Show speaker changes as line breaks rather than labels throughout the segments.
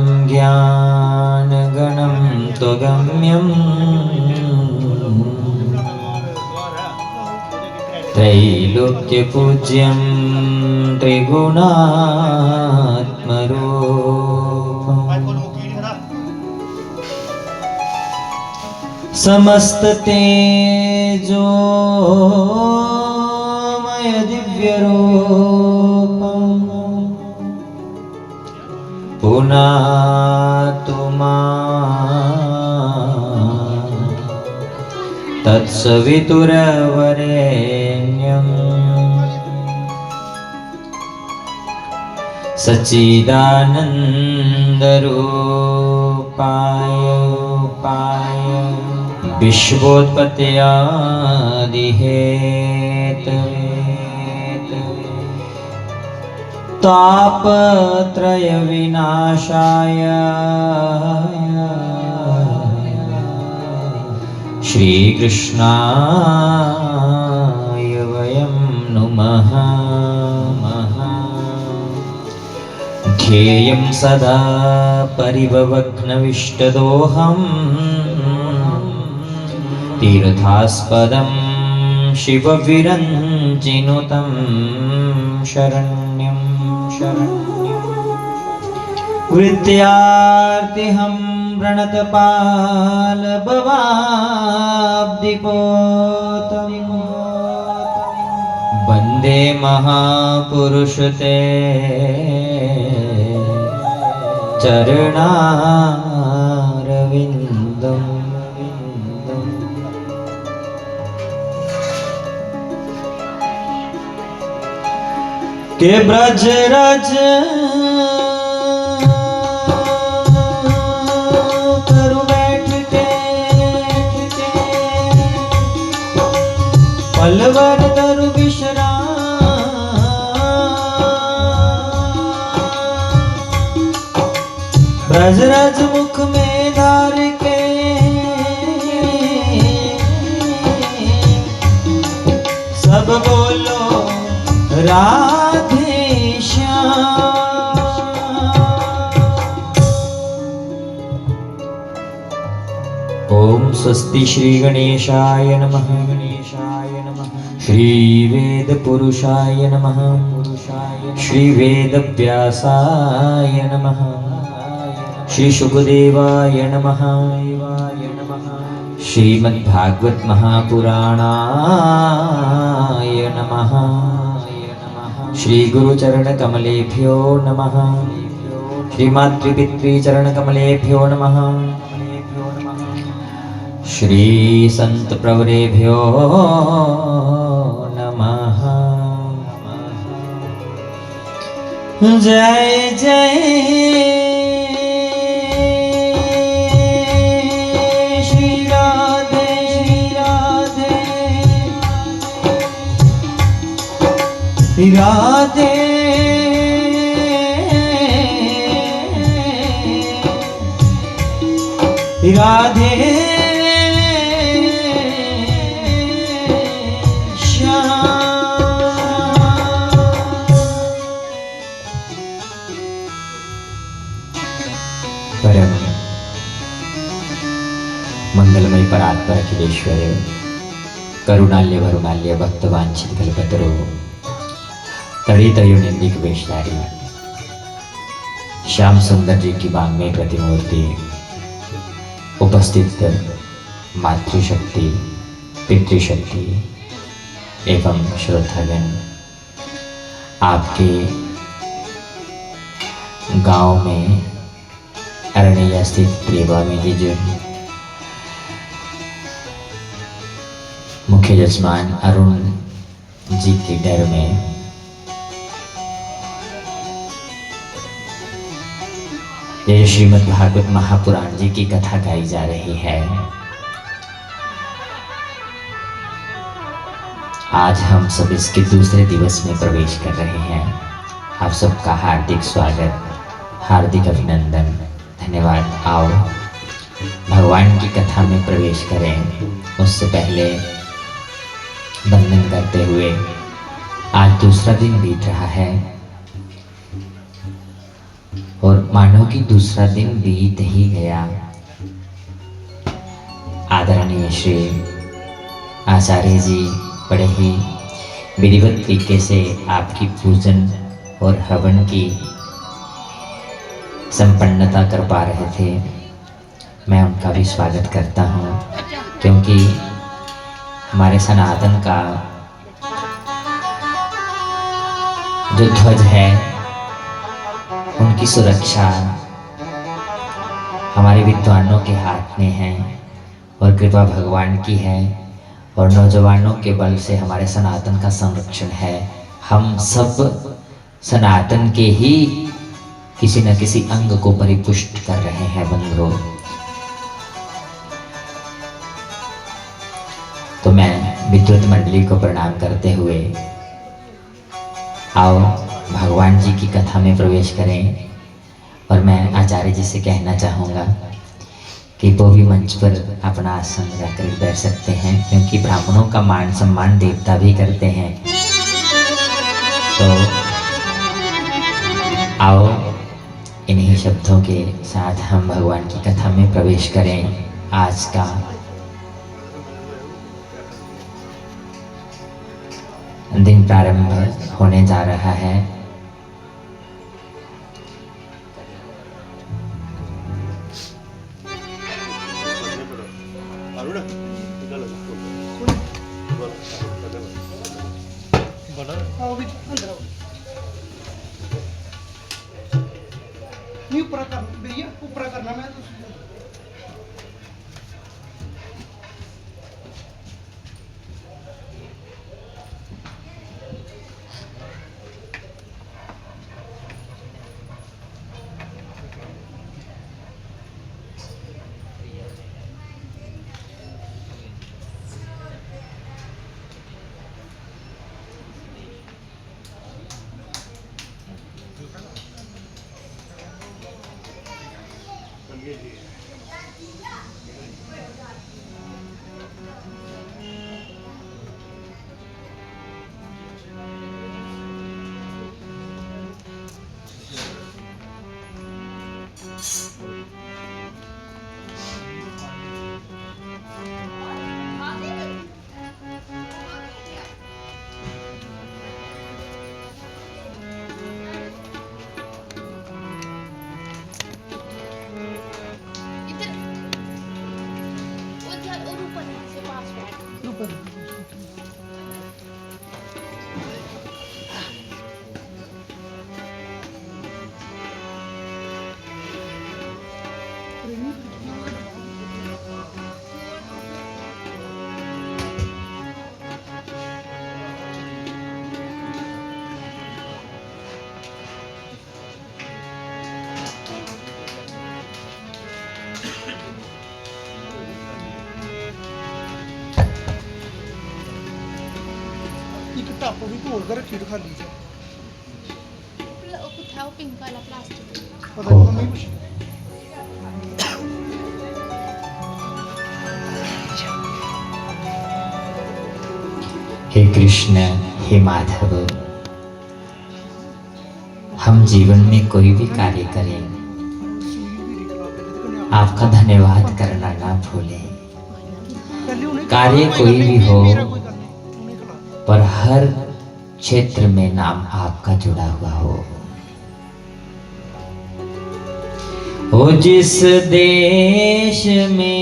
विज्ञानविश्राणनं ज्ञानगणं त्वगम्यम् त्रैलोक्यपूज्यं त्रिगुणात्मरूपम् समस्ततेजोमय दिव्यरूपम् पुनातु मां तत्सवितुर्वरेण्यम् सच्चिदानन्दरूपाय विश्वोत्पत्त्यादिहेतवे तापत्रयविनाशाय श्रीकृष्णाय वयं नुमः। ध्येयं सदा परिभवग्नविष्टदोहम् तीर्थास्पदं शिवविरञ्जिनुतं शरण्यं विद्यार्थिहं प्रणतपालभवाब्धिपोतं वन्दे महापुरुषते चरणारविन्दम्। के ब्रजरज तरु बैठ के पलवर तरु विश्राम ब्रजरज मुख में धार के सब बोलो राधे श्याम। ओम स्वस्ति श्री गणेशाय नमः। श्री वेद पुरुषाय नमः। श्री वेद व्यासाय नमः। श्री शुकदेवाय नमः। श्रीमद्भागवत महापुराणाय नमः। श्री गुरुचरण कमलेभ्यो नमः। श्री मातृपितृचरण कमलेभ्यो नमः। श्री संत प्रवरेभ्यो नमः। जय जय श्री राधे राधे राधे परम मंगलमय परात्पर अखिलेश्वर करुणाल्य वरुणाल्य भक्तवांछित कल्पतरो तड़ितयुनिंदिक वेशधारी श्याम सुंदर जी की बांग में प्रतिमूर्ति उपस्थित मातृशक्ति पितृशक्ति एवं श्रोतागण, आपके गांव में अरण्य स्थित त्रिवामी जी मुख्य जजमान अरुण जी के डर में ये श्रीमद् भागवत महापुराण जी की कथा गाई जा रही है। आज हम सब इसके दूसरे दिवस में प्रवेश कर रहे हैं। आप सबका हार्दिक स्वागत, हार्दिक अभिनंदन, धन्यवाद। आओ भगवान की कथा में प्रवेश करें। उससे पहले वंदन करते हुए, आज दूसरा दिन बीत रहा है। और मानो कि दूसरा दिन बीत ही गया। आदरणीय श्री आचार्य जी बड़े ही विधिवत तरीके से आपकी पूजन और हवन की संपन्नता कर पा रहे थे। मैं उनका भी स्वागत करता हूँ, क्योंकि हमारे सनातन का जो ध्वज है उनकी सुरक्षा हमारे विद्वानों के हाथ में है और कृपा भगवान की है, और नौजवानों के बल से हमारे सनातन का संरक्षण है। हम सब सनातन के ही किसी न किसी अंग को परिपुष्ट कर रहे हैं बंधुओं। तो मैं विद्वत मंडली को प्रणाम करते हुए आओ भगवान जी की कथा में प्रवेश करें। और मैं आचार्य जी से कहना चाहूँगा कि वो भी मंच पर अपना आसन रखकर बैठ सकते हैं, क्योंकि ब्राह्मणों का मान सम्मान देवता भी करते हैं। तो आओ इन्हीं शब्दों के साथ हम भगवान की कथा में प्रवेश करें। आज का दिन प्रारंभ होने जा रहा है।
ऊपर करना मैं टापू भी तोड़ कर रखी खाली से
कुठा पिंक वाला प्लास्टिक
पता नहीं मम्मी कुछ
हे कृष्ण, हे माधव, हम जीवन में कोई भी कार्य करें, आपका धन्यवाद करना ना भूलें। कार्य कोई भी हो, पर हर क्षेत्र में नाम आपका जुड़ा हुआ हो। ओ जिस देश में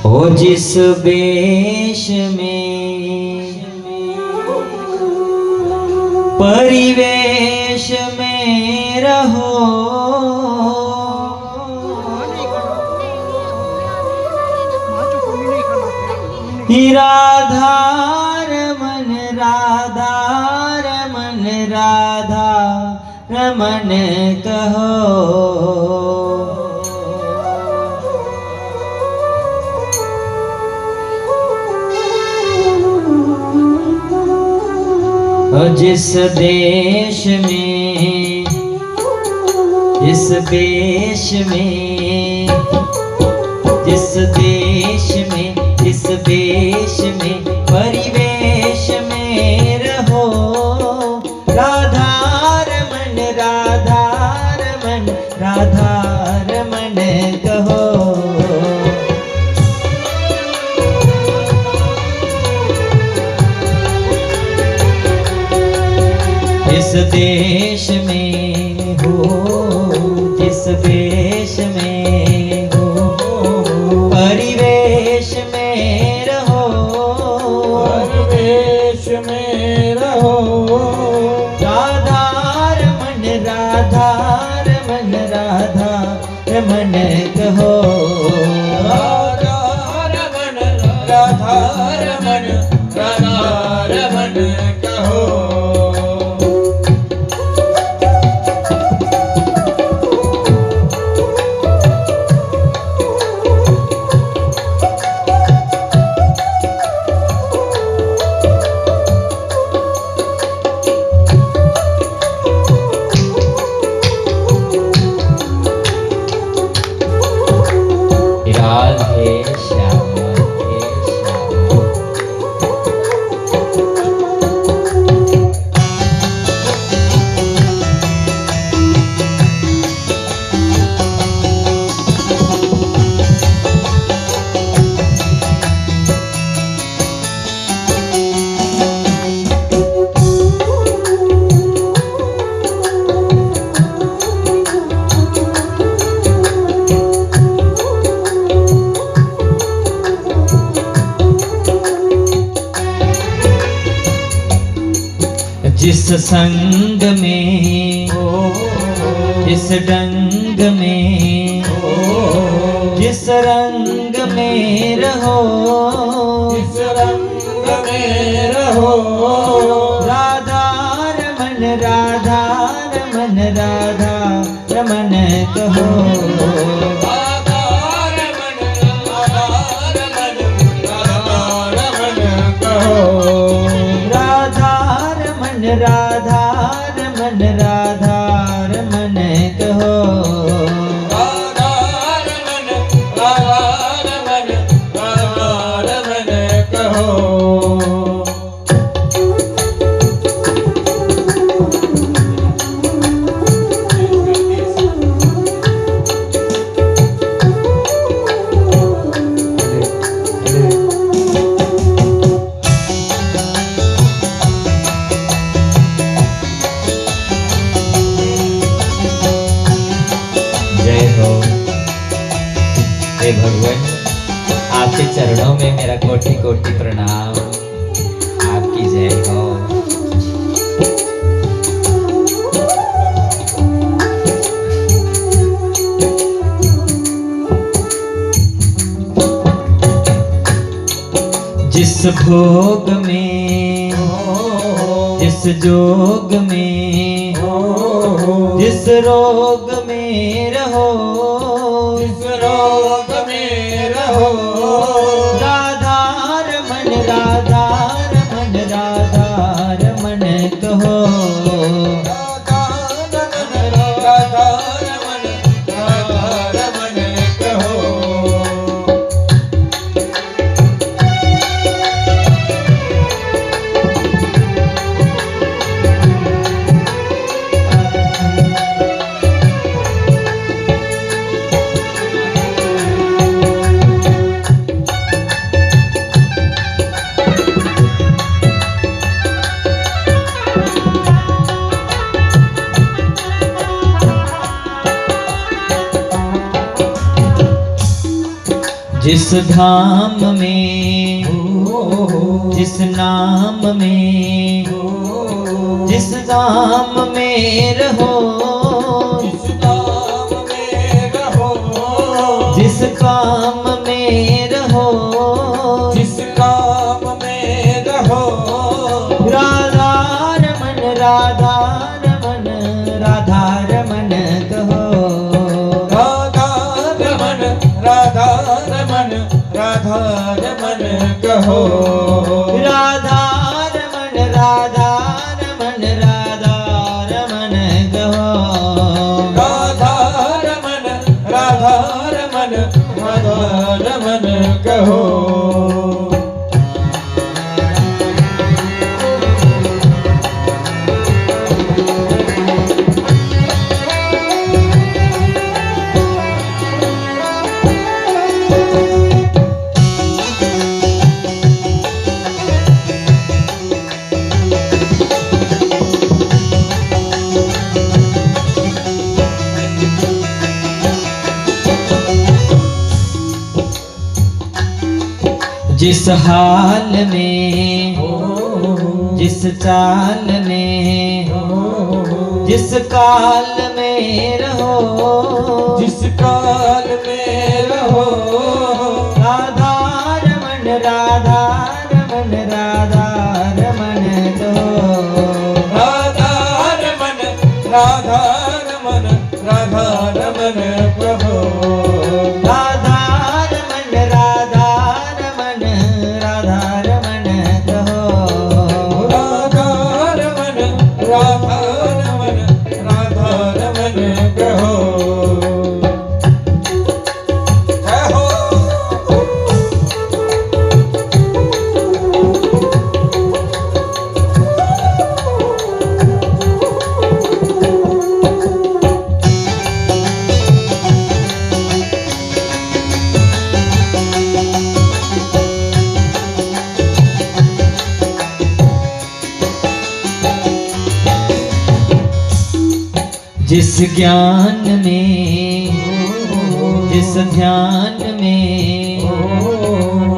ओ जिस वेश में परिवेश में रहो, राधा रमन राधा रमन राधा रमन कहो। जिस देश में जिस देश में जिस देश में जिस देश में परिवेश में रहो, राधा रमन राधा रमन राधा रमन कहो। जिस देश में हो, जिस देश में हो, परिवेश में रहो,
परिवेश में रहो,
राधा रमन राधा रमन राधा रमन कहो।
राधा रमन राधा रमन राधा रमन कहो।
राधे श्याम हे श्याम। जिस संग में, जिस डंग में, जिस रंग में रहो,
जिस रंग में रहो,
राधा रमन राधा रमन राधा रमन कहो।
राधा रमन राधा रमन राधा रमन कहो।
राधा रमन राधा रमन राधा रमन कहो।
राधा रमन राधा रमन राधा रमन कहो।
जय हो हे भगवान, आपके चरणों में मेरा कोटि कोटि प्रणाम। आपकी जय हो। जिस भोग में, जिस जोग में, जिस रोग में रहो,
जिस रोग में रहो,
राधा रमन राधा रमन राधा रमन कहो।
राधा रमन राधा रमन राधा रमन कहो।
जिस धाम में, जिस नाम में, जिस धाम में रहो,
जिस नाम में रहो,
जिस काम में रहो,
जिस काम में रहो,
राधा रमन राधा रमन राधा रमन कहो।
राधा रमन राधा रमन राधा रमन कहो।
राधा रमन राधा रमन राधा रमन कहो।
राधा रमन राधा रमन राधा
कहो।
जिस हाल में, जिस चाल में, जिस काल में रहो,
जिस काल में रहो,
राधा रमन राधा रमन राधा रमन कहो।
राधा रमन राधा रमन राधा रमन प्रभो।
राधा रमन राधा रमन राधा रमन कहो।
राधा रमन राधा रमन राधा रमन कहो। जय हो।
जिस ज्ञान में, जिस ध्यान में,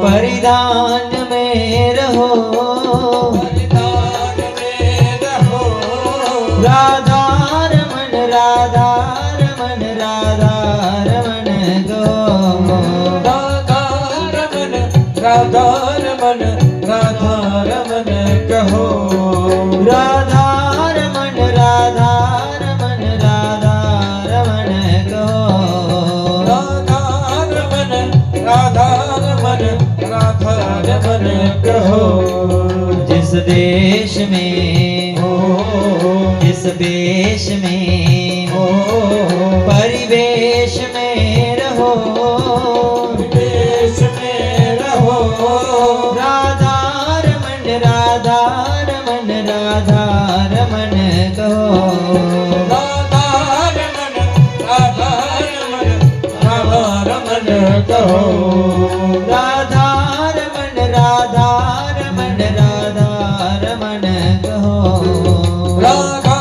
परिधान में रहो,
परिधान में रहो,
राधा रमन राधा रमन राधा रमन गो।
राधा रमन राधा रमन राधा रमन कहो।
राधा रमन राधा रमन राधा रमन कहो।
राधा रमन राधा रमन राधा रमन कहो।
जिस देश में, जिस वेश में, परिवेश में रहो,
विदेश में रहो,
राधा रमन राधा रमन राधा रमन कहो।
राधा रमन राधा रमन राधा रमन कहो।
राधा रमन राधा रमन राधा रमन कहो।
राधा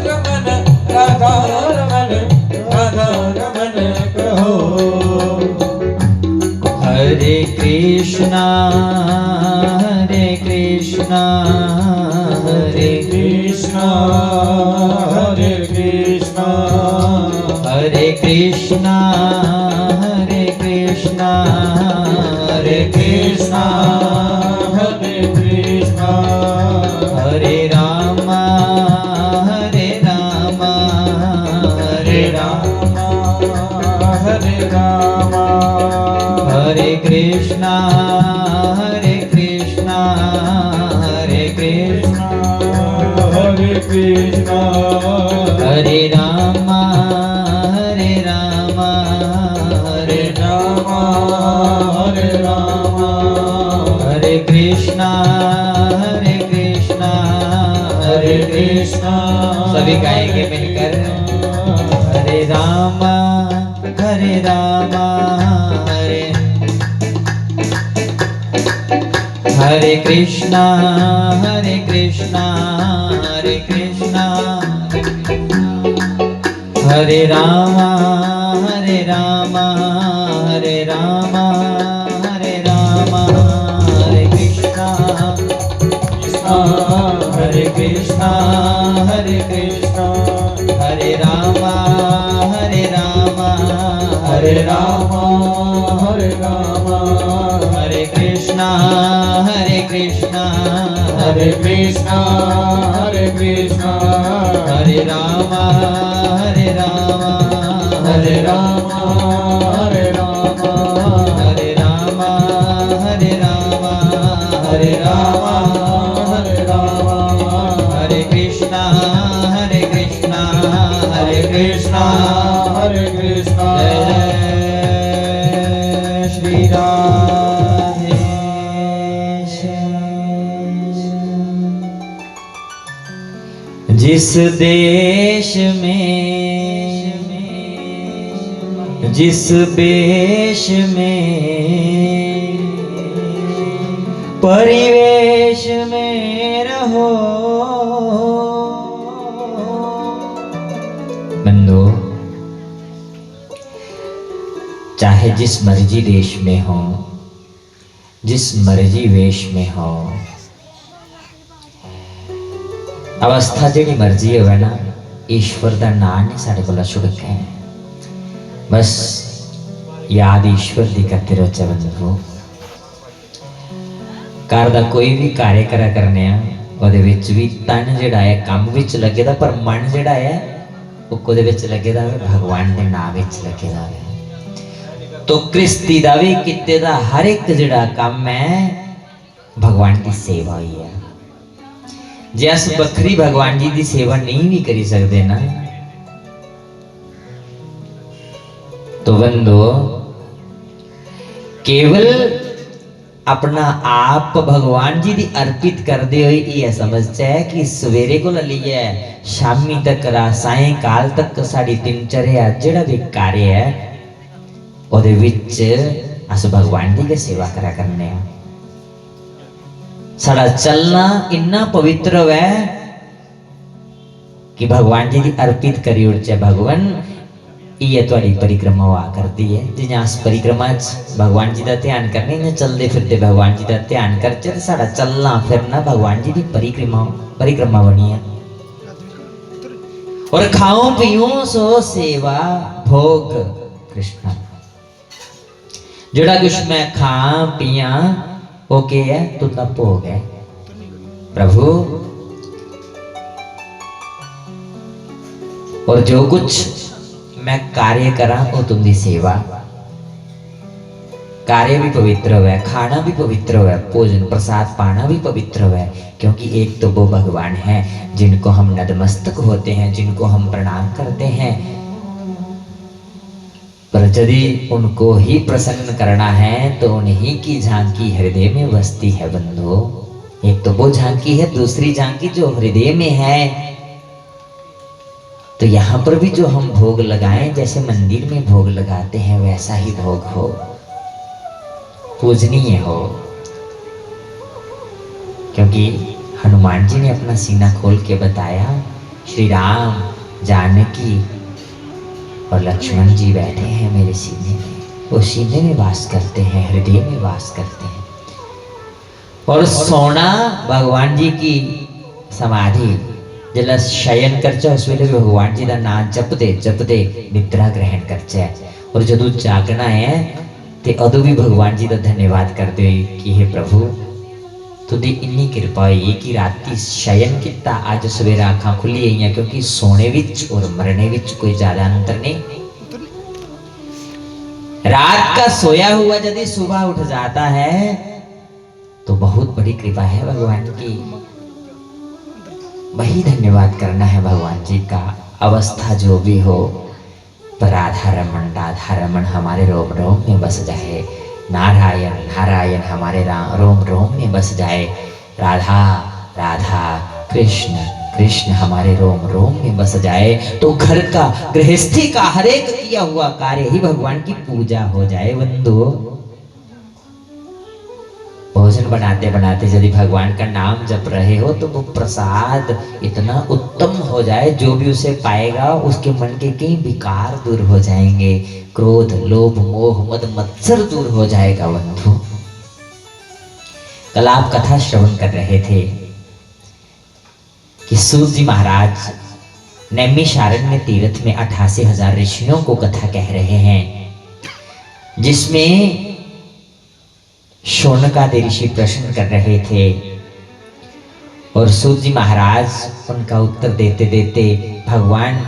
रमन राधा रमन राधा रमन कहो।
हरे कृष्णा हरे कृष्णा हरे
कृष्णा हरे कृष्णा
हरे कृष्णा हरे कृष्णा हरे कृष्णा
हरे कृष्णा
हरे राम हरे राम हरे राम
हरे राम
हरे कृष्णा हरे कृष्णा हरे कृष्णा
हरे कृष्णा
हरे राम हरे राम हरे
राम हरे राम
हरे कृष्णा हरे कृष्णा हरे कृष्णा। सभी गाएंगे मिलकर। हरे राम हरे राम हरे हरे कृष्णा हरे कृष्णा हरे कृष्णा हरे राम हरे राम हरे राम हरे राम हरे कृष्णा हरे कृष्णा हरे कृष्णा हरे राम हरे राम हरे राम
हरे राम
हरे कृष्णा हरे कृष्णा
हरे कृष्णा हरे कृष्णा
हरे राम हरे राम
हरे राम हरे राम
हरे राम हरे राम
हरे राम हरे राम
हरे कृष्णा हरे कृष्णा हरे
कृष्णा हरे कृष्णा
जय श्री राम। जिस देश में जिस बेश में परिवेश में रहो। बंदो, चाहे जिस मर्जी देश में हो, जिस मर्जी वेश में हो, अवस्था जी मर्जी हो ना, ईश्वर का नाम नहीं साढ़े को छुड़क है। बस याद ईश्वर की करते रहो। बंधु, घर का कोई भी कार्य करा करने ਉਹਦੇ ਵਿੱਚ भी तन ਜਿਹੜਾ ਹੈ ਕੰਮ ਵਿੱਚ ਲੱਗੇਦਾ, पर मन ਜਿਹੜਾ ਹੈ ਉਹ ਕੋਦੇ ਵਿੱਚ ਲੱਗੇਦਾ ਹੈ, भगवान के नाम ਵਿੱਚ ਲੱਗੇਦਾ है। तो कृष्टि ਦਾ ਵੀ ਕਿਤੇ ਦਾ हर एक ਜਿਹੜਾ ਕੰਮ है भगवान की सेवा ही है। जे अस बखरी भगवान जी की सेवा नहीं भी करी सकते ना, तो बंदो केवल अपना आप भगवान जी की अर्पित करते हुए ये समझते है कि सवेरे को लिए शामी तक साय काल तक साड़ी दिनचर्या जिहड़ा भी कार्य है ਉਹਦੇ ਵਿੱਚ अस भगवान जी की सेवा करा करने। साड़ा चलना इन्ना पवित्र है कि भगवान जी की अर्पित करी उड़चे। भगवान ये थोड़ी परिक्रमा हुआ करती है, जिन्हें अस परिक्रमा भगवान जी का ध्यान करने ने चलते फिरते भगवान जी का ध्यान करते, साड़ा चलना फिरना भगवान जी की परिक्रमा बनी है। और खाओ पियो सो सेवा भोग कृष्ण। जोड़ा कुछ मैं खा पिया वो क्या है, तो तब भोग है प्रभु। और जो कुछ मैं कार्य करा वो तुम्हारी सेवा। कार्य भी पवित्र है, खाना भी पवित्र है, भोजन प्रसाद पाना भी पवित्र है, क्योंकि एक तो वो भगवान है जिनको हम नतमस्तक होते हैं, जिनको हम प्रणाम करते हैं। पर यदि उनको ही प्रसन्न करना है तो उन्हीं की झांकी हृदय में बसती है। बंधु, एक तो वो झांकी है, दूसरी झांकी जो हृदय में है। तो यहाँ पर भी जो हम भोग लगाएं, जैसे मंदिर में भोग लगाते हैं वैसा ही भोग हो, पूजनीय हो। क्योंकि हनुमान जी ने अपना सीना खोल के बताया, श्री राम जानकी और लक्ष्मण जी बैठे हैं मेरे सीने में, वो सीने में वास करते हैं, हृदय में वास करते हैं। और सोना भगवान जी की समाधि जला शयन करचा, उस वेले भी भगवान जी का नाम जपते जपते निद्रा ग्रहण करचा। और जदों जागना है तो उदों भी भगवान जी का धन्यवाद करते हुए कि हे प्रभु तुझी इन्नी कृपा हुई कि राती शयन किया, अज सवेरे अखां खुली हुई, क्योंकि सोने विच और मरने विच कोई ज्यादा अंतर नहीं। रात का सोया हुआ यदि सुबह उठ जाता है तो बहुत बड़ी कृपा है भगवान की। वही धन्यवाद करना है भगवान जी का। अवस्था जो भी हो, पर राधा रमन हमारे रोम रोम में बस जाए, नारायण नारायण हमारे रोम रोम में बस जाए, राधा राधा कृष्ण कृष्ण हमारे रोम रोम में बस जाए, तो घर का गृहस्थी का हर एक किया हुआ कार्य ही भगवान की पूजा हो जाए। बंधु, भोजन बनाते बनाते यदि भगवान का नाम जप रहे हो तो वो प्रसाद इतना उत्तम हो जाए, जो भी उसे पाएगा उसके मन के कई विकार दूर हो जाएंगे, क्रोध लोभ मोह मद मत्सर दूर हो जाएगा। बंधु, कल आप कथा श्रवण कर रहे थे कि सूत जी महाराज नैमिषारण्य तीर्थ में 88,000 ऋषियों को कथा कह रहे हैं, जिसमें शौनकादि ऋषि प्रश्न कर रहे थे और सूत जी महाराज उनका उत्तर देते देते भगवान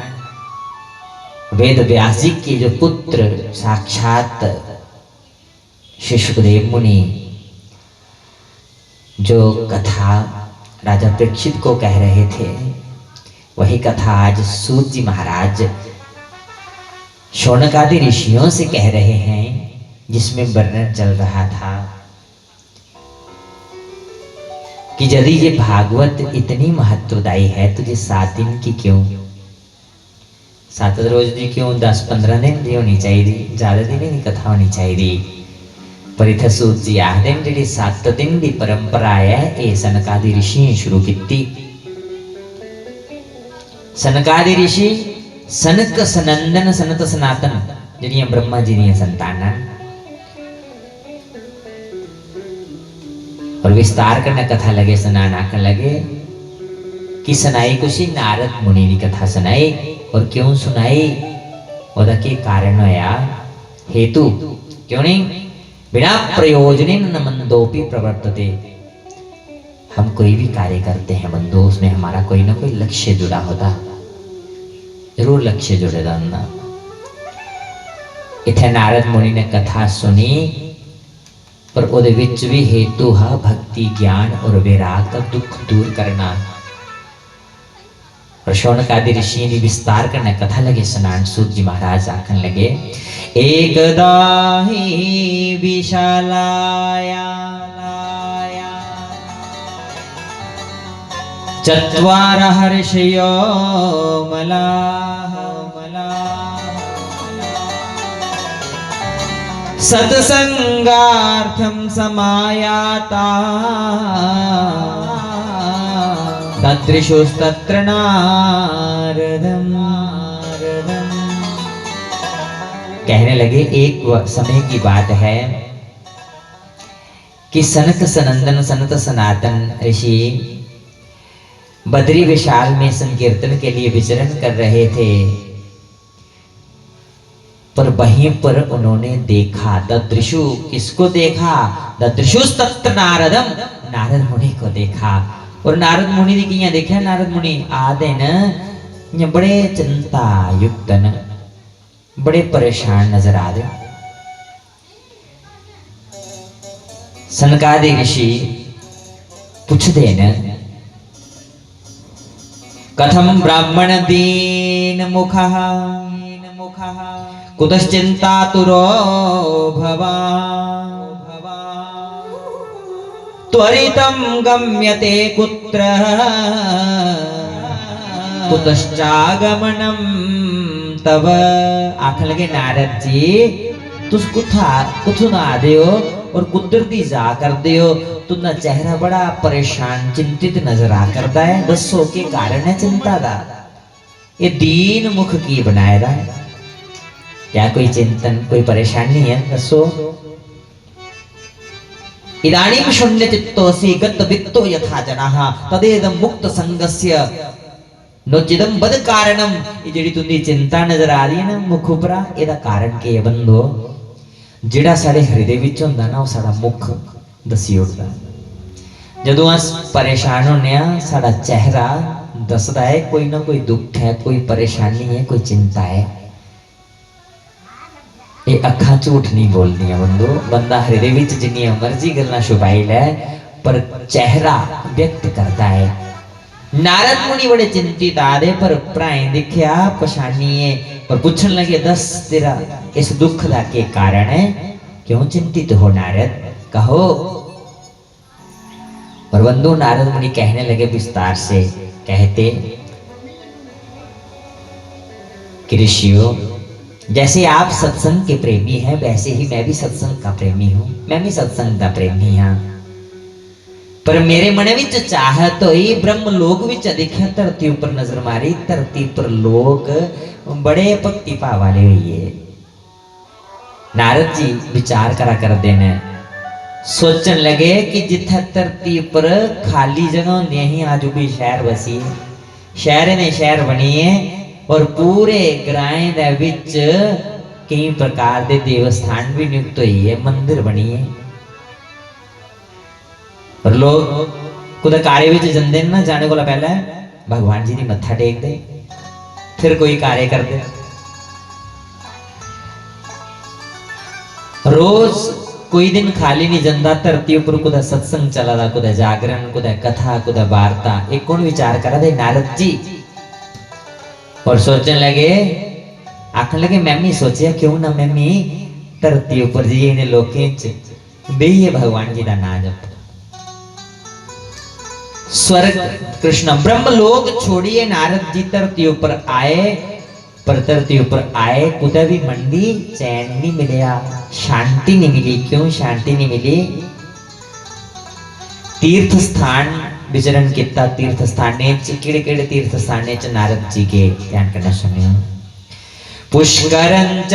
वेद व्यास जी के जो पुत्र साक्षात श्री सुखदेव मुनि जो कथा राजा परीक्षित को कह रहे थे, वही कथा आज सूत जी महाराज शौनकादि ऋषियों से कह रहे हैं, जिसमें वर्णन चल रहा था कि यदि ये भागवत इतनी महत्वदायी है तो ये 7 दिन की क्यों, 7 रोज की क्यों, 10-15 दिन की होनी चाहिए, ज्यादा दिन की कथा होनी चाहिए। पर इत्थे सूत जी आखदे ने जिहड़ी 7 दिन की परंपरा है ये सनकादि ऋषि ने शुरू की। सनकादि ऋषि सनक सनंदन सनत सनातन जिहड़ियां ब्रह्मा जी दी संतानां, और विस्तार करने कथा लगे सुनान आखन लगे कि सुनाई कुछ नारद मुनि की कथा सुनाई। और क्यों सुनाई, ओदा की कारण होया, हेतु क्यों नहीं, बिना प्रयोजन न मंदोपि प्रवर्तते। हम कोई भी कार्य करते हैं बंदो, उसमें हमारा कोई ना कोई लक्ष्य जुड़ा होता, जरूर लक्ष्य जुड़ेगा ना। इथे नारद मुनि ने कथा सुनी पर ओदे विच भी हेतु है भक्ति ज्ञान और वैराग का दुख दूर करना। और शौनकादि ऋषि ने विस्तार करने कथा लगे सुनान। सूत जी महाराज आखन लगे, एकदा ही विशालाया चत्वार हर्षयो मलाह सत्संगार्थं समायाता तदृशुस्तत्र नारदम्। कहने लगे एक समय की बात है कि सनक सनंदन सनत सनातन ऋषि बद्री विशाल में संकीर्तन के लिए विचरण कर रहे थे, पर वहीं पर उन्होंने देखा ददृशु, किसको देखा, ददृशुस्तत्र नारदम, नारद मुनि को देखा। और नारद मुनि ने किया देखा, नारद मुनि आदे न बड़े चिंता युक्त न, बड़े परेशान नजर आ रहे। सनकादि ऋषि पूछते न, कथम ब्राह्मण दीन मुखः कुतश्चिन्तातुरो भवान् त्वरितं गम्यते कुत्र कुतश्चागमनं तव। आखन लगे नारद जी तुस कुथु ना आदे हो और कुदरती जा कर दे हो, तुना चेहरा बड़ा परेशान चिंतित नजर आ करता है, दसो के कारण है चिंता दा, ये दीन मुख की बनाए दा है, क्या कोई चिंतन कोई परेशानी है, दसो। इदानीं शून्य चित्तोऽसि गत वित्तो यथा जनाः तदेदं मुक्त संगस्य नोचिदं बद कारणम। ये जेडी तुंदी चिंता नजर आ रही है ना मुख उपरा, एदा कारण के बंदो, जेड़ा साडे हृदय विच हुंदा ना, वो साडा मुख दसी उठदा। जदों अस परेशान होने आ, साडा चेहरा दसदा है कोई ना कोई दुख है, कोई परेशानी है, कोई चिंता है। ये अखा झूठ नहीं बोलदियां बंदो, बंदा हृदय विच जिन्नी मर्जी गल्लां छुपाई लै पर चेहरा व्यक्त करता है। नारद मुनि बड़े चिंतित आदे पर भराएं दिखया पछानी है और पूछन लगे, दस तेरा इस दुख का के कारण है, क्यों चिंतित हो नारद, कहो। और बंधु नारद मुनि कहने लगे विस्तार से, कहते कि ऋषियों जैसे आप सत्संग के प्रेमी हैं वैसे ही मैं भी सत्संग का प्रेमी हूं, मैं भी सत्संग का प्रेमी हां। पर मेरे मन विच चाहत होई ब्रह्म लोक विच देखिया, धरती ऊपर नजर मारी, धरती पर लोग बड़े भक्ति भाव वाले हुए। नारद जी विचार करा कर देने, सोचन लगे कि जिथे धरती पर खाली जगह होंदियां ही आज भी शहर बसी है, शहर ने शहर बनी है और पूरे ग्राएं दे विच कई प्रकार दे देवस्थान भी नियुक्त हुई है, मंदिर बनी है। और लोग कुछ कार्य विच जंदे ना, जाने को पहले भगवान जी दी मत्था टेक दे फिर कोई कार्य कर दे। रोज कोई दिन खाली नहीं जंदा, धरती ऊपर कुछ सत्संग चला दा, कुछ जागरण, कुछ कथा, कुछ वार्ता। एक कौन विचार करा दे, नारद जी। और सोचने लगे, आखन लगे मैं भी सोचिया क्यों ना मैं भी धरती ऊपर जी इन्हें लोकें च बेहिए भगवान जी का नाम जप। स्वर्ग कृष्ण ब्रह्मलोक छोड़िए नारद जी धरती ऊपर आए, पर धरती ऊपर आए कुछ भी मंडी चैन नहीं मिलया, शांति नहीं मिली। क्यों शांति नहीं मिली? तीर्थ स्थान विचरण किता, तीर्थ स्थाने किड़े किड़े तीर्थ स्थाने च नारद जी के ध्यान करना सुनियो। पुष्करंच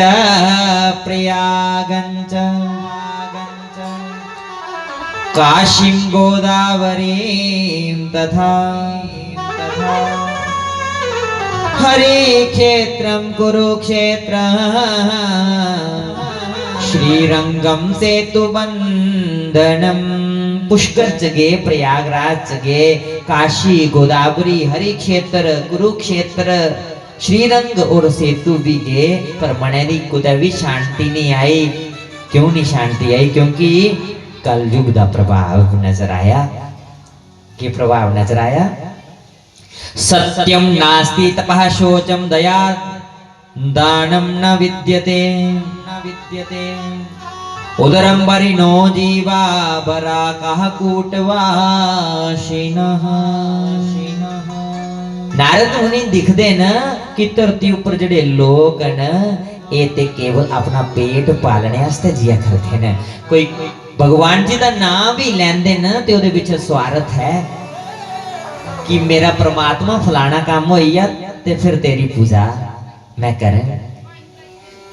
प्रयागंच काशीं गोदावरीं तथा हरे क्षेत्रं कुरुक्षेत्रं श्रीरंगम सेतुबंधनम। पुष्कर जगे, प्रयागराज जगे, काशी, गोदावरी, हरि क्षेत्र, कुरुक्षेत्र, श्रीरंग और सेतु भी गए, पर मने दी कुछ भी शांति नहीं आई। क्यों नहीं शांति आई? क्योंकि कलयुग का प्रभाव नजर आया। कि प्रभाव नजर आया? सत्यम नास्ति तपः शोचम दया दानम न विद्यते, न विद्यते उदरम बरिनो जीवा बराकः कूटवासिनः। नारद मुनि दिखदे न कि धरती ऊपर जड़े लोग न ये ते केवल अपना पेट पालने वास्ते जिया करते न। कोई भगवान जी का नाम भी लेंदे न ते ओदे विच स्वार्थ है कि मेरा परमात्मा फलाना काम होइया ते फिर तेरी पूजा मैं करें।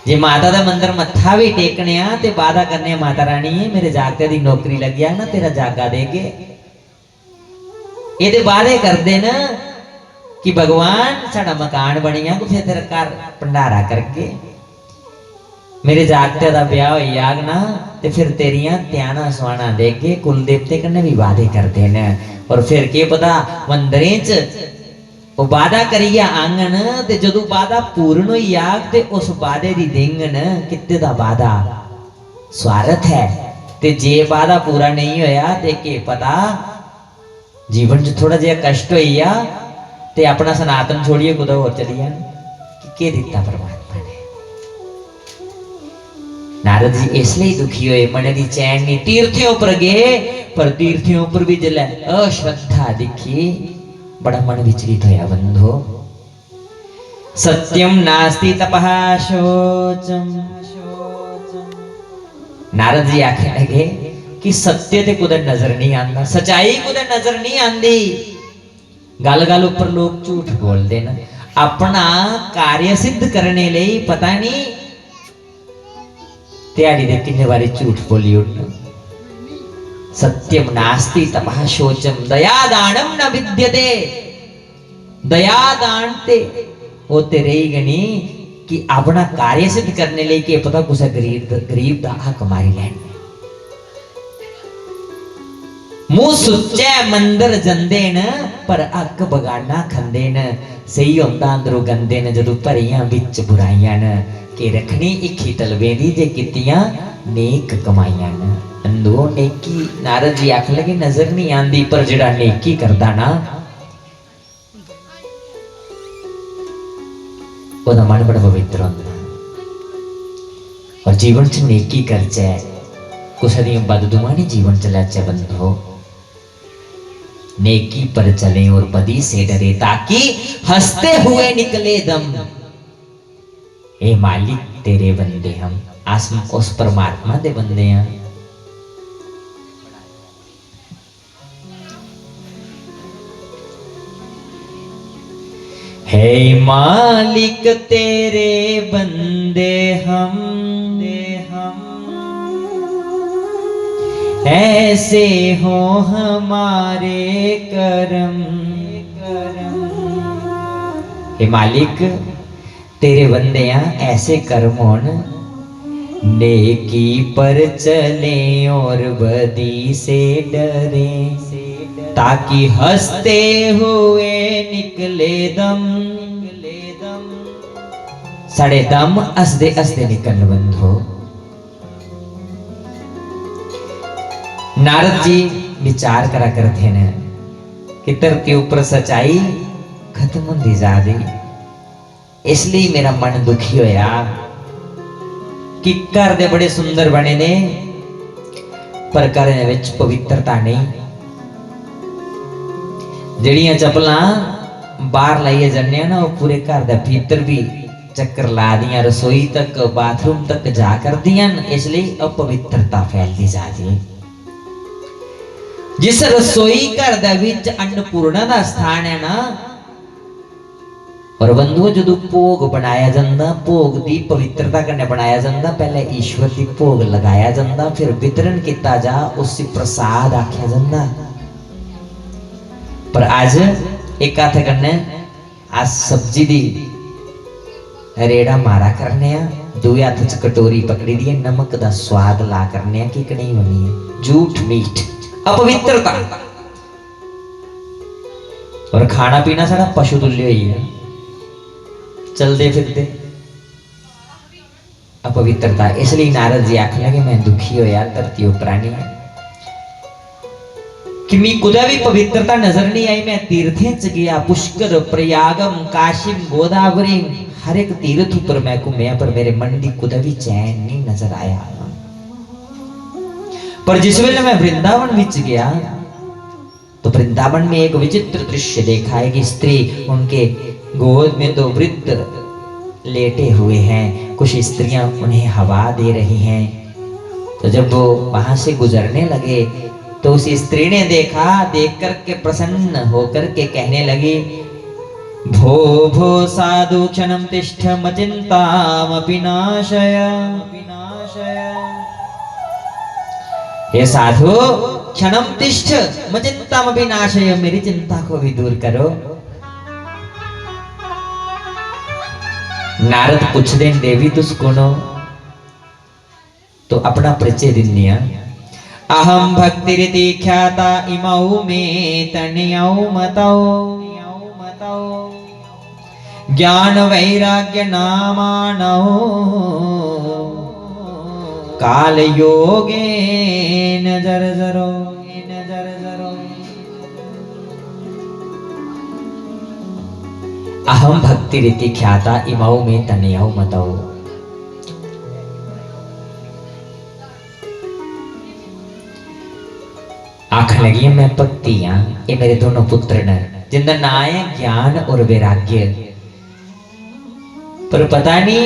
जे माता दा मंदिर मत्था भी टेकने आ ते वादा करने माता रानी मेरे जागते दी नौकरी लग गया ना तेरा जागा देगे। ये वादे करते न कि भगवान साड़ा मकान बनिया फिर तेरा घर भंडारा करके मेरे जागते दा ब्याह होई जाग ना ते फिर तेरिया त्याना सुहाना देगे। कुल देवते कन्ने भी वादे करते न और फिर के पता मंदिरें च वो वादा करिया आंगन ते जदों वादा पूर्ण होई आग ते उस वादे दी देंगन कित्ते दा वादा स्वार्थ है। ते जे वादा पूरा नहीं होया ते के पता जीवन च थोड़ा जिहा कष्ट होइया ते अपना सनातन छोड़िए कुछ और चलिए कि दिता परमात्मा ने। नारद जी इसलिए दुखी हुए, मन की चैन नहीं। तीर्थियों पर गए पर तीर्थियों पर भी जल अश्रद्धा दिखी, बड़ा मन विचलित होया बंधो। सत्यम नास्ति तपः शोचम। नारद जी आखने लगे कि सत्य ते कुछ नजर नहीं आता, सच्चाई कुछ नजर नहीं आती। गल गल उपर लोग झूठ बोलते न अपना कार्य सिद्ध करने लिए। पता नहीं त्याड़ी दे किन्ने बारी झूठ बोली उठना। सत्यम नास्ति तपः शोचम दया दानम न विद्यते। दया दान ते होते रही गनी कि अपना कार्य सिद्ध करने लिए के पता कुछ गरीब दा हक मारी लैंदे। मुंह सुच्चे मंदिर जंदे न पर अक बगाना खंदे न। सही होंदा अंदरों गंदे न जदों भरियां विच बुराइयां न। के रखनी इखी तलवे दी जे कितियां नेक कमाइयां न। अंदो नेकी नारद जी आख लगे नजर नहीं आंदी, पर जेड़ा नेकी करदा ना ओदा मन बड़ा पवित्र होंदा। और जीवन च नेकी करचे कुछ दियां बददुआ नहीं जीवन च लैचे बंधो। नेकी पर चले और बदी से डरे ताकि हंसते हुए निकले दम। ए मालिक तेरे बंदे हम, आसम उस परमात्मा दे बंदे हैं। हे मालिक तेरे बंदे हम, ऐसे हो हमारे करम। हे मालिक तेरे बंदे हैं, ऐसे कर्म होन नेकी पर चले और बदी से डरे ताकि हंसते हुए निकले दम। साढ़े दम हसदे हसदे निकल बंधो। नारद जी विचार करा करते हैं कि धरती ऊपर सच्चाई खत्म होती जा रही, इसलिए मेरा मन दुखी होया कि घर दे बड़े सुंदर बने ने पर घर विच पवित्रता नहीं। जड़ियां चपला बाहर लाइए जन्ने ना वो पूरे घर दा भीतर भी चक्कर ला दियां, रसोई तक बाथरूम तक जा कर दियां, इसलिए अपवित्रता फैलती जाती है। जिस रसोई घर दा विच अन्नपूर्णा दा स्थान है ना, और बंधुओं जो भोग बनाया जाता, भोग की पवित्रता करने बनाया जाता, पहले ईश्वर की भोग लगाया जाता, फिर वितरण किया जा, उसी प्रसाद आख्या जाता। पर आज एक हाथ करने आज सब्जी दी रेड़ा मारा करने, दूए हाथ च कटोरी पकड़ी दी, नमक दा स्वाद ला करने कि नहीं बनी है, झूठ मीठ अपवित्रता। और खाना पीना सारा पशु तुल्य ही है, चलते फिरते अपवित्रता। इसलिए नारद जी आख लगे मैं दुखी होया धरती उपरानी कि मी कुदा भी पवित्रता नजर नहीं आई। मैं तीर्थें च गया, पुष्कर, प्रयागम, काशिम, गोदावरी, हर एक तीर्थ पर मैं घूमया, पर मेरे मन की कुदा भी चैन नहीं नजर आया। पर जिस वेले मैं वृंदावन विच गया तो वृंदावन में एक विचित्र दृश्य देखा है कि स्त्री उनके गोद में दो वृद्ध लेटे हुए हैं, कुछ स्त्रियां उन्हें हवा दे रही हैं। तो जब वो वहां से गुजरने लगे तो उस स्त्री ने देखा, देख करके प्रसन्न होकर के कहने लगी, भो भो साधु क्षणम तिष्ठ मचिंतामपि नाशय। हे साधु क्षणम तिष्ठ मचिंतामपि नाशय, मेरी चिंता को भी दूर करो। नारद पूछ दे देवी तुस कौन हो? तो अपना परिचय दिनिया, अहम भक्तिरिति ख्याता इमौ में तनियौ मतौ, ज्ञान वैराग्य नामानौ काल योगे नजर जरो। अहम भक्ति रीति ख्याता इमौ में तनयौ मतौ। आख लगी मैं भक्ति हाँ, ये मेरे दोनों पुत्र ने जिनका नाम है ज्ञान और वैराग्य। पर पता नहीं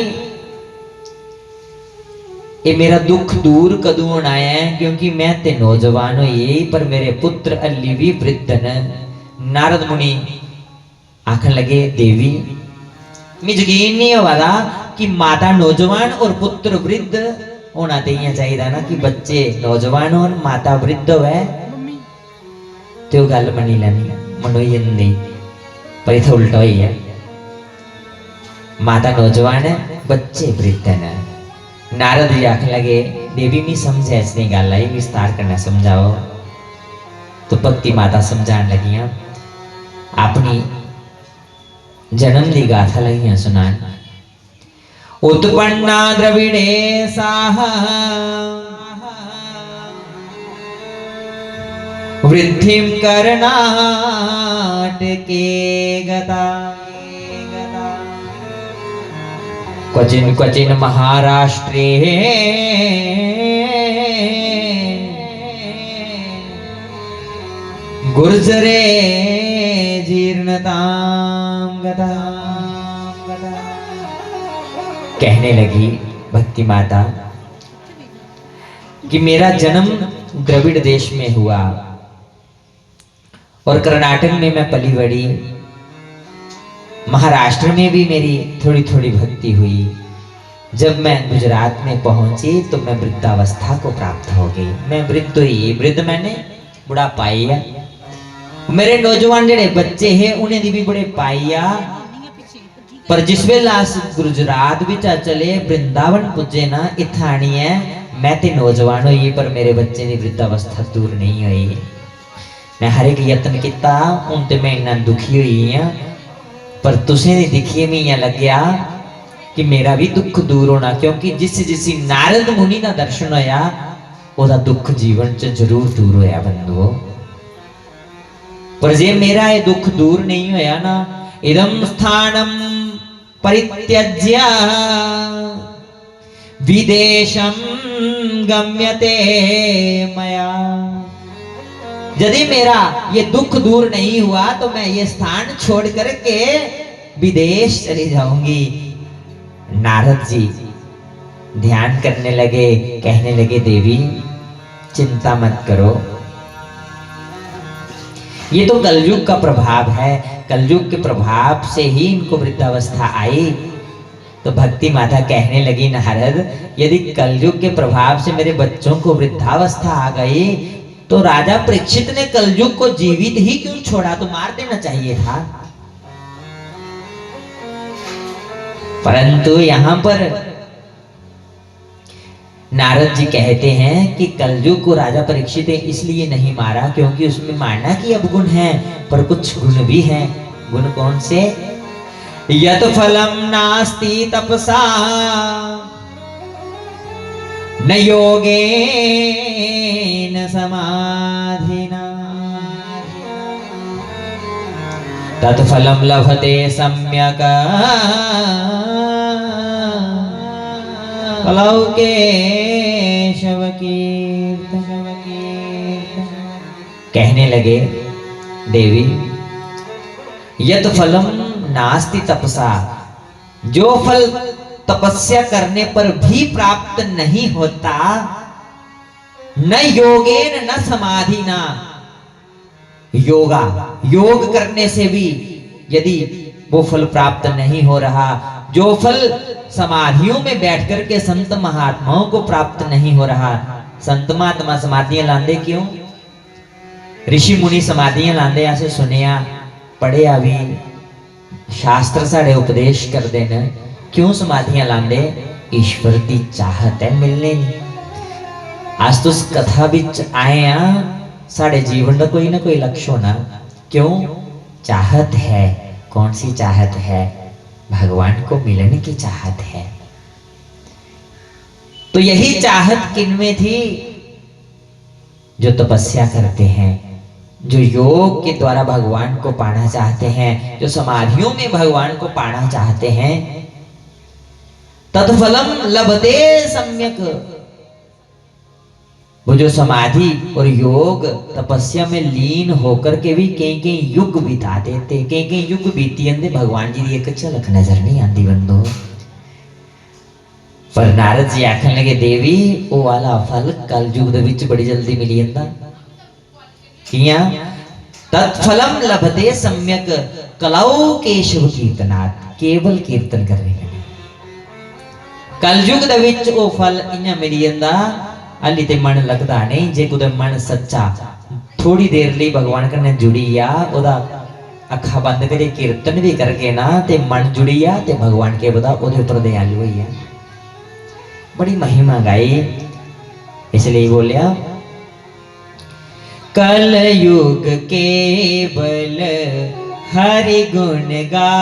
ये मेरा दुख दूर कदों होना है, क्योंकि मैं ते नौजवान हो यही, पर मेरे पुत्र अली भी वृद्ध न। नारद मुनि आखन लगे देवी मैं यकीन नहीं होगा कि माता नौजवान और पुत्र वृद्ध होना चाहिए ना, कि बच्चे नौजवान और माता वृद्ध है तो गल मनी लेनी मनोई, पर इतना उल्टा ही है, माता नौजवान है बच्चे वृद्ध है। नारद जी आख लगे देवी मैं समझे इसने गल आई, विस्तार करना समझाओ। तो भक्ति माता समझाने लगियां, अपनी जन्म की गाथा लगियां सुनान। उत्पन्ना द्रविड़े साहा वृद्धिम कर्णाटके गता, क्वचिन क्वचिन महाराष्ट्रे गुर्जरे जीर्णतां गता। कहने लगी भक्ति माता कि मेरा जन्म द्रविड़ देश में हुआ और कर्नाटक में मैं पली बड़ी, महाराष्ट्र में भी मेरी थोड़ी थोड़ी भक्ति हुई। जब मैं गुजरात में पहुंची तो मैं वृद्धावस्था को प्राप्त हो गई। मैं वृद्ध हुई, वृद्ध मैंने बुढ़ापा है। मेरे नौजवान जेड़े बच्चे हैं उन्हें भी बड़े पाइया। पर जिस वेला गुजरात विच चले वृंदावन पुजे ना इथानी है, मैं ते नौजवान हुई पर मेरे बच्चे की वृद्धावस्था दूर नहीं हुई। मैं हर एक यत्न किया, हूं तो मैं इन्ना दुखी हुई हाँ, पर तुसें दी दिखिए मैं इं लग्या कि मेरा भी दुख दूर होना, क्योंकि जिस जिस नारद मुनि का दर्शन होया ओदा दुख जीवन च जरूर दूर होया बंधुओं। पर जे मेरा ये दुख दूर नहीं होया ना, इदम स्थानम परित्यज्य विदेशम गम्यते मया। यदि मेरा ये दुख दूर नहीं हुआ तो मैं ये स्थान छोड़ करके विदेश चली जाऊंगी। नारद जी ध्यान करने लगे, कहने लगे देवी चिंता मत करो, ये तो कलयुग का प्रभाव है, कलयुग के प्रभाव से ही इनको वृद्धावस्था आई। तो भक्ति माता कहने लगी नारद यदि कलयुग के प्रभाव से मेरे बच्चों को वृद्धावस्था आ गई तो राजा परीक्षित ने कलयुग को जीवित ही क्यों छोड़ा, तो मार देना चाहिए था। परंतु यहां पर नारद जी कहते हैं कि कलयुग को राजा परीक्षित ने इसलिए नहीं मारा क्योंकि उसमें मारना की अवगुण है, पर कुछ गुण भी हैं। गुण कौन से? यत फलम नास्ति तपसा न योगेन समाधिना तत्फलम लभते सम्यक कलौ केशव कीर्तन। कहने लगे देवी यत फलम नास्ति तपसा, जो फल तपस्या करने पर भी प्राप्त नहीं होता, न योगेन न समाधिना, योग करने से भी यदि वो फल प्राप्त नहीं हो रहा, जो फल समाधियों में बैठ करके संत महात्माओं को प्राप्त नहीं हो रहा। संत महात्मा समाधियां लांदे क्यों? ऋषि मुनि समाधियां लांदे ऐसे सुनिया पढ़िया भी, शास्त्र साढ़े उपदेश कर देना। क्यों समाधियां लांदे? ईश्वर की चाहत है मिलने नहीं। आज तो उस कथा विच आए साढ़े जीवन का कोई ना कोई लक्ष्य होना। क्यों? चाहत है। कौन सी चाहत है? भगवान को मिलने की चाहत है। तो यही चाहत किनमें थी? जो तपस्या करते हैं, जो योग के द्वारा भगवान को पाना चाहते हैं, जो समाधियों में भगवान को पाना चाहते हैं। तत्फलम लभते सम्यक, वो जो समाधि और योग तपस्या में लीन होकर के भी कई कई युग बिता देते, कई कई युग बीती आंदे भगवान जी की एक झलक नजर नहीं आती बंदो। पर नारद जी आखन लगे देवी वो वाला फल कल युग दे विच बड़ी जल्दी मिली जांदा। किया? तत्फलम लभते सम्यक कलौ केशव कीर्तनात्, केवल कीर्तन करने के कलयुग दे विच वो फल इन्ना मिली जांदा। अली ते मन लगता नहीं, जे कुछ मन सच्चा थोड़ी देर लिए भगवान कन्ने जुड़ी आ, ओदा अखा बंद करे कीर्तन भी करके ना ते मन जुड़ी आ ते भगवान के बता ओदे ऊपर दयालु हुई है। बड़ी महिमा गाई, इसलिए बोलिया कलयुग केवल हरि गुण गा,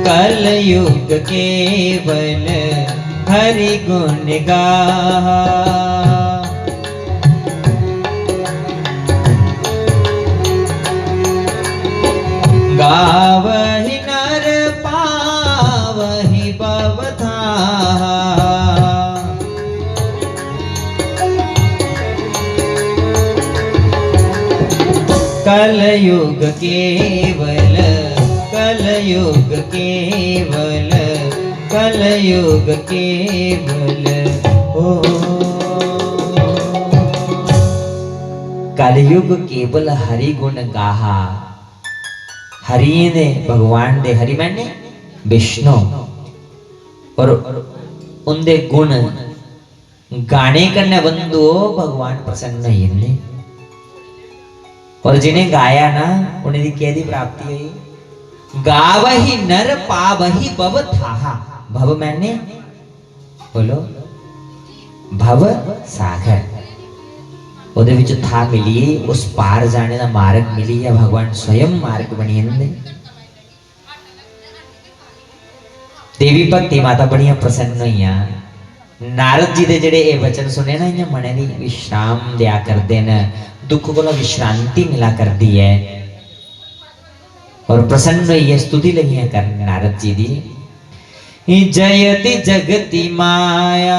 कलयुग केवल हरि गुण गा, गावहि नर पावहि भवधाहा, कलयुग केवल, कलयुग केवल, कलयुग केवल ओ, कलयुग केवल हरि गुण गाहा। हरि ने भगवान दे, हरि मैंने विष्णु, और उनके गुण गाने करने बंदो भगवान प्रसन्न ही। और जिन्हें गाया ना उन्हें क्या दी प्राप्ति हुई? गावहि नर पावहि भव थाहा। भव मैंने बोलो भव सागर, ओदे विच था मिली, उस पार जाने का मार्ग मिली या भगवान स्वयं मार्ग बनी अंदे। देवी भक्ति माता बड़िया प्रसन्न हुई। नारद जी दे जेड़े ए वचन सुने ना, इन्हें मने दी विश्राम दिया कर देना, दुख को विश्रांति मिला कर दी है। और प्रसन्न हुई है, स्तुति लगी है कर नारद जी दी जयति जगति माया,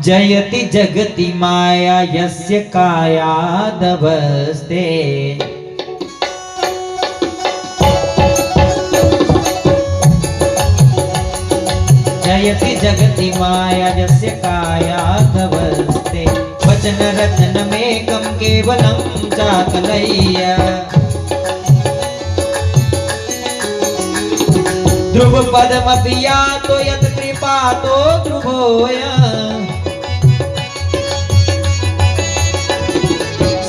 जयति जगति माया यस्य कायादवस्ते। जयति जगति माया यस्य कायादवस्ते। वचन रत्नमेकं केवलं चाकलय्य। ध्रुव पदमपि यातो यत् कृपातो ध्रुवोय।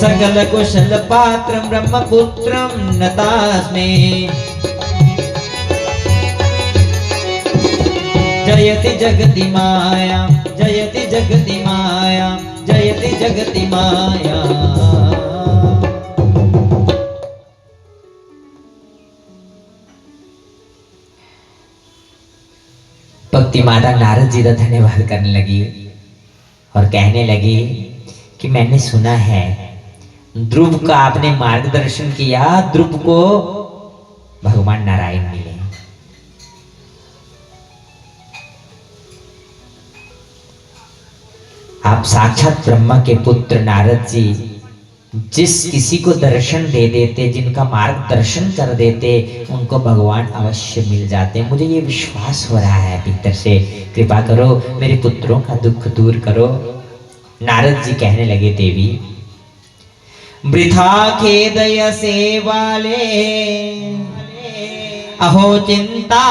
सकल कुशल पात्रं ब्रह्मपुत्रं नतास्मि। जयति जगति माया, जयति जगति माया, जयति जगति माया। भक्ति माता नारद जी का धन्यवाद करने लगी और कहने लगी कि मैंने सुना है ध्रुव का आपने मार्गदर्शन किया, ध्रुव को भगवान नारायण मिले। आप साक्षात ब्रह्मा के पुत्र नारद जी जिस किसी को दर्शन दे देते, जिनका मार्गदर्शन कर देते, उनको भगवान अवश्य मिल जाते। मुझे ये विश्वास हो रहा है भीतर से, कृपा करो मेरे पुत्रों का दुख दूर करो। नारद जी कहने लगे देवी वृथा खेदय से वाले, अहो चिंता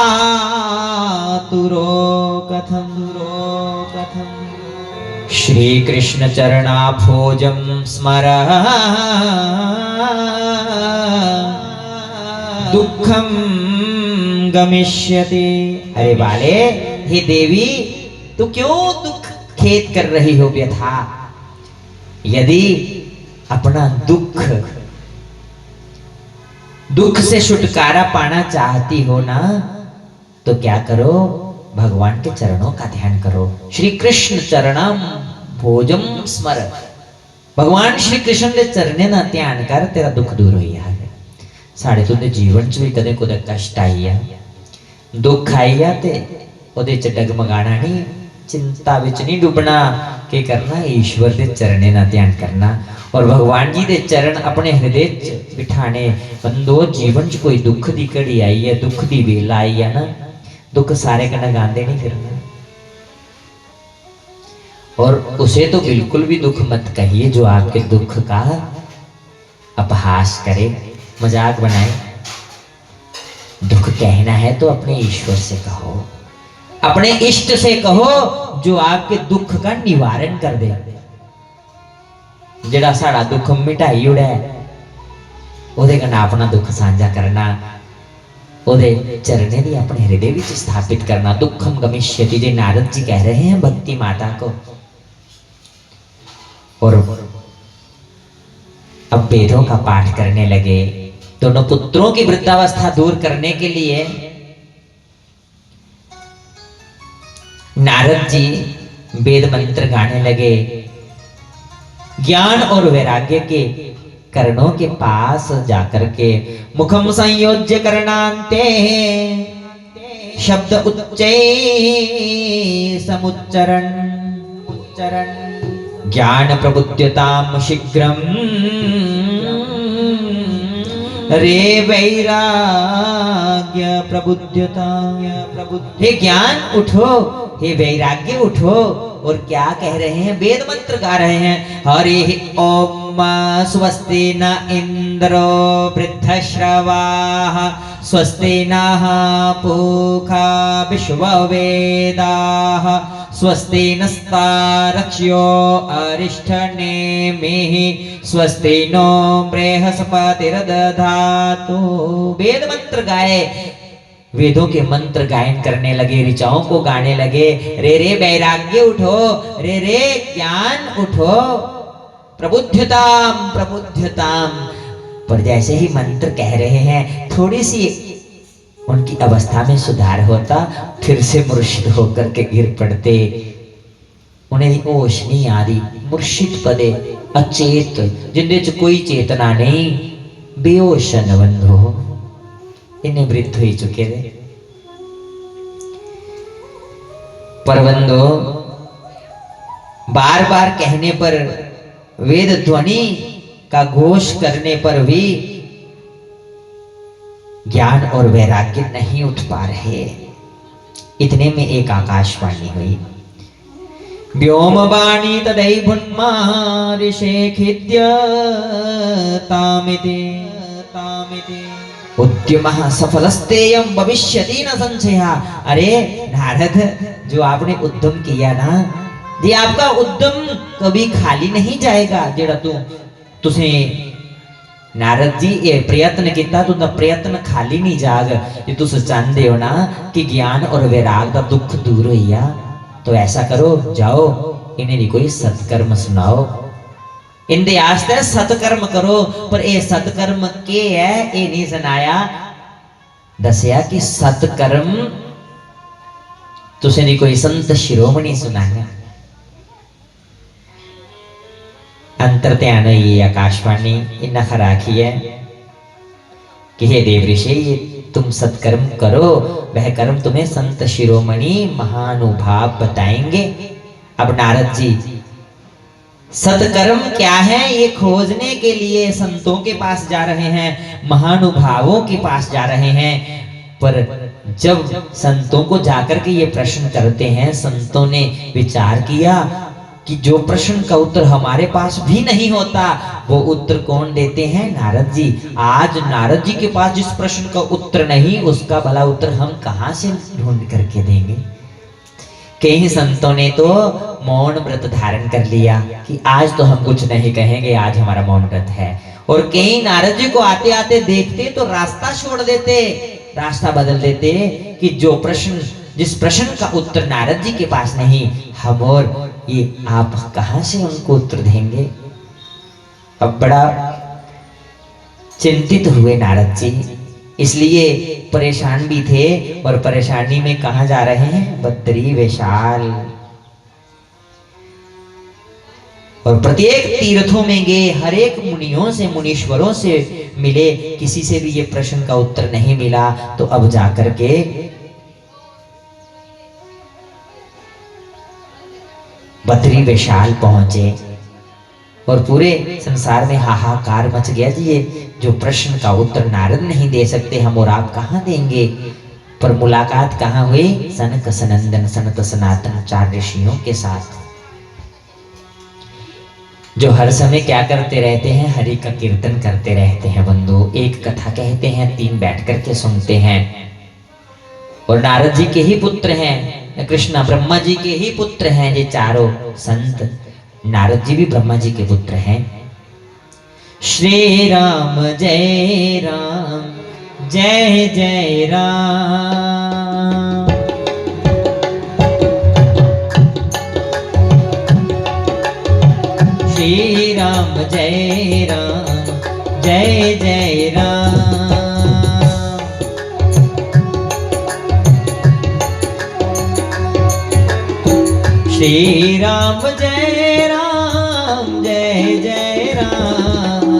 तुरो कथम श्री कृष्ण चरणाभोजं स्मर दुखम गमिष्यति। अरे बाले, हे देवी, तू क्यों दुख खेद कर रही हो व्यथा? यदि अपना दुख से छुटकारा पाना चाहती हो ना, तो क्या करो, भगवान के चरणों का ध्यान करो। श्री कृष्ण चरणम भोजम स्मर। भगवान श्री कृष्ण के चरणे ना ध्यान कर, तेरा दुख दूर हो जाएगा। साढ़े तुंदे जीवन च भी कदे कुदे कष्ट आई है, दुख आई है, ते ओदे च डगमगाना नहीं, चिंता विच नहीं डूबना। के करना, ईश्वर के चरणे ना ध्यान करना और भगवान जी के चरण अपने हृदय च बिठाने। बंदो, जीवन च कोई दुख दी घड़ी आई है, दुख दी वेला आई है ना, दुख सारे कना गांदे नहीं फिरना। और उसे तो बिल्कुल भी दुख मत कहिए जो आपके दुख का अपहास करे, मजाक बनाए। दुख कहना है तो अपने ईश्वर से कहो, अपने इष्ट से कहो, जो आपके दुख का निवारण कर दे। जेड़ा साड़ा दुख मिटाई उड़ा है, ओदे कन्नै अपना दुख साझा करना, ओदे चरणे दी अपने हृदय विच स्थापित करना। दुखम गमिष्यति, जे नारद जी कह रहे हैं भक्ति माता को। और अब वेदों का पाठ करने लगे। दोनों पुत्रों की वृद्धावस्था दूर करने के लिए नारद जी वेद मंत्र गाने लगे। ज्ञान और वैराग्य के करणों के पास जाकर के मुखम संयोज्य करणांते शब्द उच्चे समुच्चरण ज्ञान प्रबुद्ध्यताम शीघ्रम रे वैराग्य प्रबुद्ध्यता। हे ज्ञान उठो, हे वैराग्य उठो। और क्या कह रहे हैं, वेद मंत्र गा रहे हैं। हरि ओम स्वस्ति न इंद्रो वृद्धश्रवाः स्वस्ति नः पूषा विश्ववेदाः स्वस्ति नस्तारक्ष्यो अरिष्ठनेमिः स्वस्ति नो बृहस्पतिर्दधातु। वेद मंत्र गाए, वेदों के मंत्र गायन करने लगे, ऋचाओं को गाने लगे। रे रे वैराग्य उठो, रे रे ज्ञान उठो, प्रबुद्धताम प्रबुद्धताम। पर जैसे ही मंत्र कह रहे हैं, थोड़ी सी उनकी अवस्था में सुधार होता, फिर से मूर्छित होकर के गिर पड़ते। उन्हें होश नहीं आ रही, मूर्छित पदे, अचेत, जिंदे च कोई चेतना नहीं, बेहोश न बंधो, इन्हें वृद्ध हो चुके थे। पर बंदो, बार बार कहने पर, वेद ध्वनि का घोष करने पर भी ज्ञान और वैराग्य नहीं उठ पा रहे। इतने में एक आकाशवाणी हुई। व्योमवाणी तदैभुन्मा ऋषेखिद्य तामिति उद्यमः सफलस्तेयं भविष्यति न संशयः। अरे नारद, जो आपने उद्यम किया ना, ये आपका उद्यम कभी खाली नहीं जाएगा। जेड़ा तुसे नारद जी ये प्रयत्न किया, तुम प्रयत्न खाली नहीं जाग। जे तुस चाहते हो ना कि ज्ञान और वैराग का दुख दूर होइया, तो ऐसा करो, जाओ इन्हें भी कोई सत्कर्म सुनाओ, इनके आस्ते सत्कर्म करो। पर ये सत्कर्म के है ये नहीं सुनाया। दसिया कि सत्कर्म तुसे नहीं कोई संत शिरोमणि सुनाया। अंतर ध्यान ये आकाशवाणी इन खराखी है कि हे देव ऋषि, तुम सत्कर्म करो, वह कर्म तुम्हें संत शिरोमणि महानुभाव बताएंगे। अब नारद जी सत्कर्म क्या है ये खोजने के लिए संतों के पास जा रहे हैं, महानुभावों के पास जा रहे हैं। पर जब संतों को जाकर के ये प्रश्न करते हैं, संतों ने विचार किया कि जो प्रश्न का उत्तर हमारे पास भी नहीं होता, वो उत्तर कौन देते हैं? नारद जी। आज नारद जी के पास जिस प्रश्न का उत्तर नहीं, उसका भला उत्तर हम कहां से ढूंढ करके देंगे? कई संतों ने तो मौन व्रत धारण कर लिया कि आज तो हम कुछ नहीं कहेंगे, आज हमारा मौन व्रत है। और कई नारद जी को आते आते देखते तो रास्ता छोड़ देते, रास्ता बदल देते कि जो प्रश्न, जिस प्रश्न का उत्तर नारद जी के पास नहीं, हम और ये आप कहां से उनको उत्तर देंगे? अब बड़ा चिंतित हुए नारद जी, इसलिए परेशान भी थे। और परेशानी में कहां जा रहे हैं? बद्री विशाल। और प्रत्येक तीर्थों में गए, हर एक मुनियों से, मुनीश्वरों से मिले, किसी से भी ये प्रश्न का उत्तर नहीं मिला। तो अब जाकर के बद्री विशाल पहुंचे और पूरे संसार में हाहाकार मच गया जी, ये जो प्रश्न का उत्तर नारद नहीं दे सकते, हम और आप कहां देंगे? पर मुलाकात कहां हुई? सनक सनंदन सनत सनातन 4 ऋषियों के साथ, जो हर समय क्या करते रहते हैं? हरि का कीर्तन करते रहते हैं। बंधु, एक कथा कहते हैं, 3 बैठ करके सुनते हैं। और नारद जी के ही पुत्र हैं, कृष्णा ब्रह्मा जी के ही पुत्र हैं ये चारों संत। नारद जी भी ब्रह्मा जी के पुत्र हैं। श्री राम जय राम, जय जय राम। श्री राम जय राम, जय जय राम। श्री राम जय राम, जय जय राम।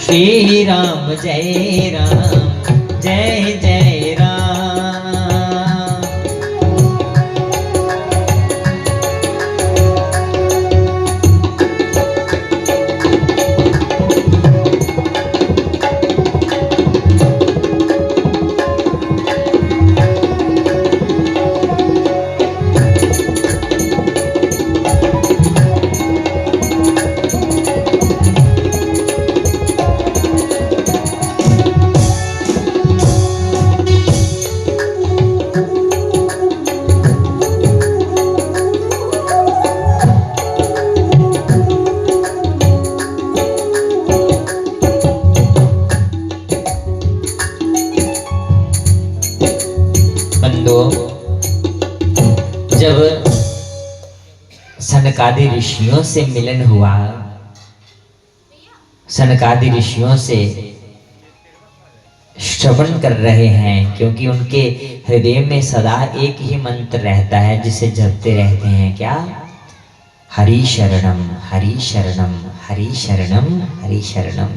श्री राम जय राम, जय जय राम। जब सनकादि ऋषियों से मिलन हुआ, सनकादि ऋषियों से श्रवण कर रहे हैं, क्योंकि उनके हृदय में सदा एक ही मंत्र रहता है जिसे जपते रहते हैं। क्या? हरि शरणम हरि शरणम हरि शरणम हरि शरणम।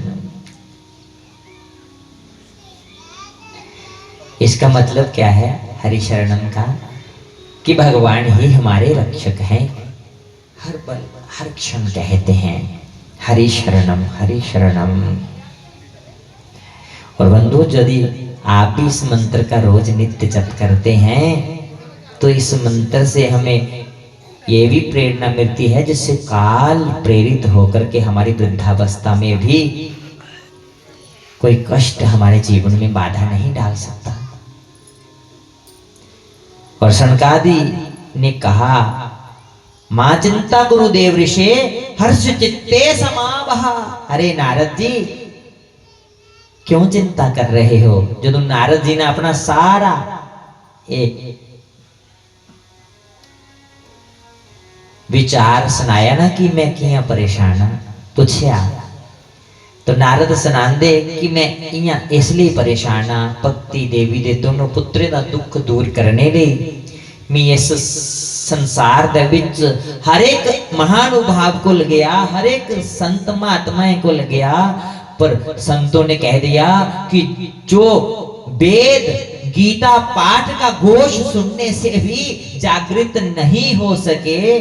इसका मतलब क्या है हरि शरणम का? कि भगवान ही हमारे रक्षक हैं। हर पल हर क्षण कहते हैं हरि शरणम हरि शरणम। और बंधु, यदि आप भी इस मंत्र का रोज नित्य जप करते हैं तो इस मंत्र से हमें ये भी प्रेरणा मिलती है जिससे काल प्रेरित होकर के हमारी वृद्धावस्था में भी कोई कष्ट हमारे जीवन में बाधा नहीं डाल सकता। और सनकादि ने कहा, मां चिंता गुरुदेव ऋषि हर्ष चित्ते समावहा। अरे नारद जी, क्यों चिंता कर रहे हो? जो नारद जी ने अपना सारा विचार सुनाया ना कि मैं किया परेशान हाँ तुझे, तो नारद सुनांदे कि मैं इया इसलिए परेशान हाँ भक्ति देवी दे दोनों पुत्रे का दुख दूर करने ले मैं इस संसार दे विच हर एक महानुभाव को गया, हर एक संत महात्माएं को गया, पर संतों ने कह दिया कि जो वेद गीता पाठ का घोष सुनने से भी जागृत नहीं हो सके,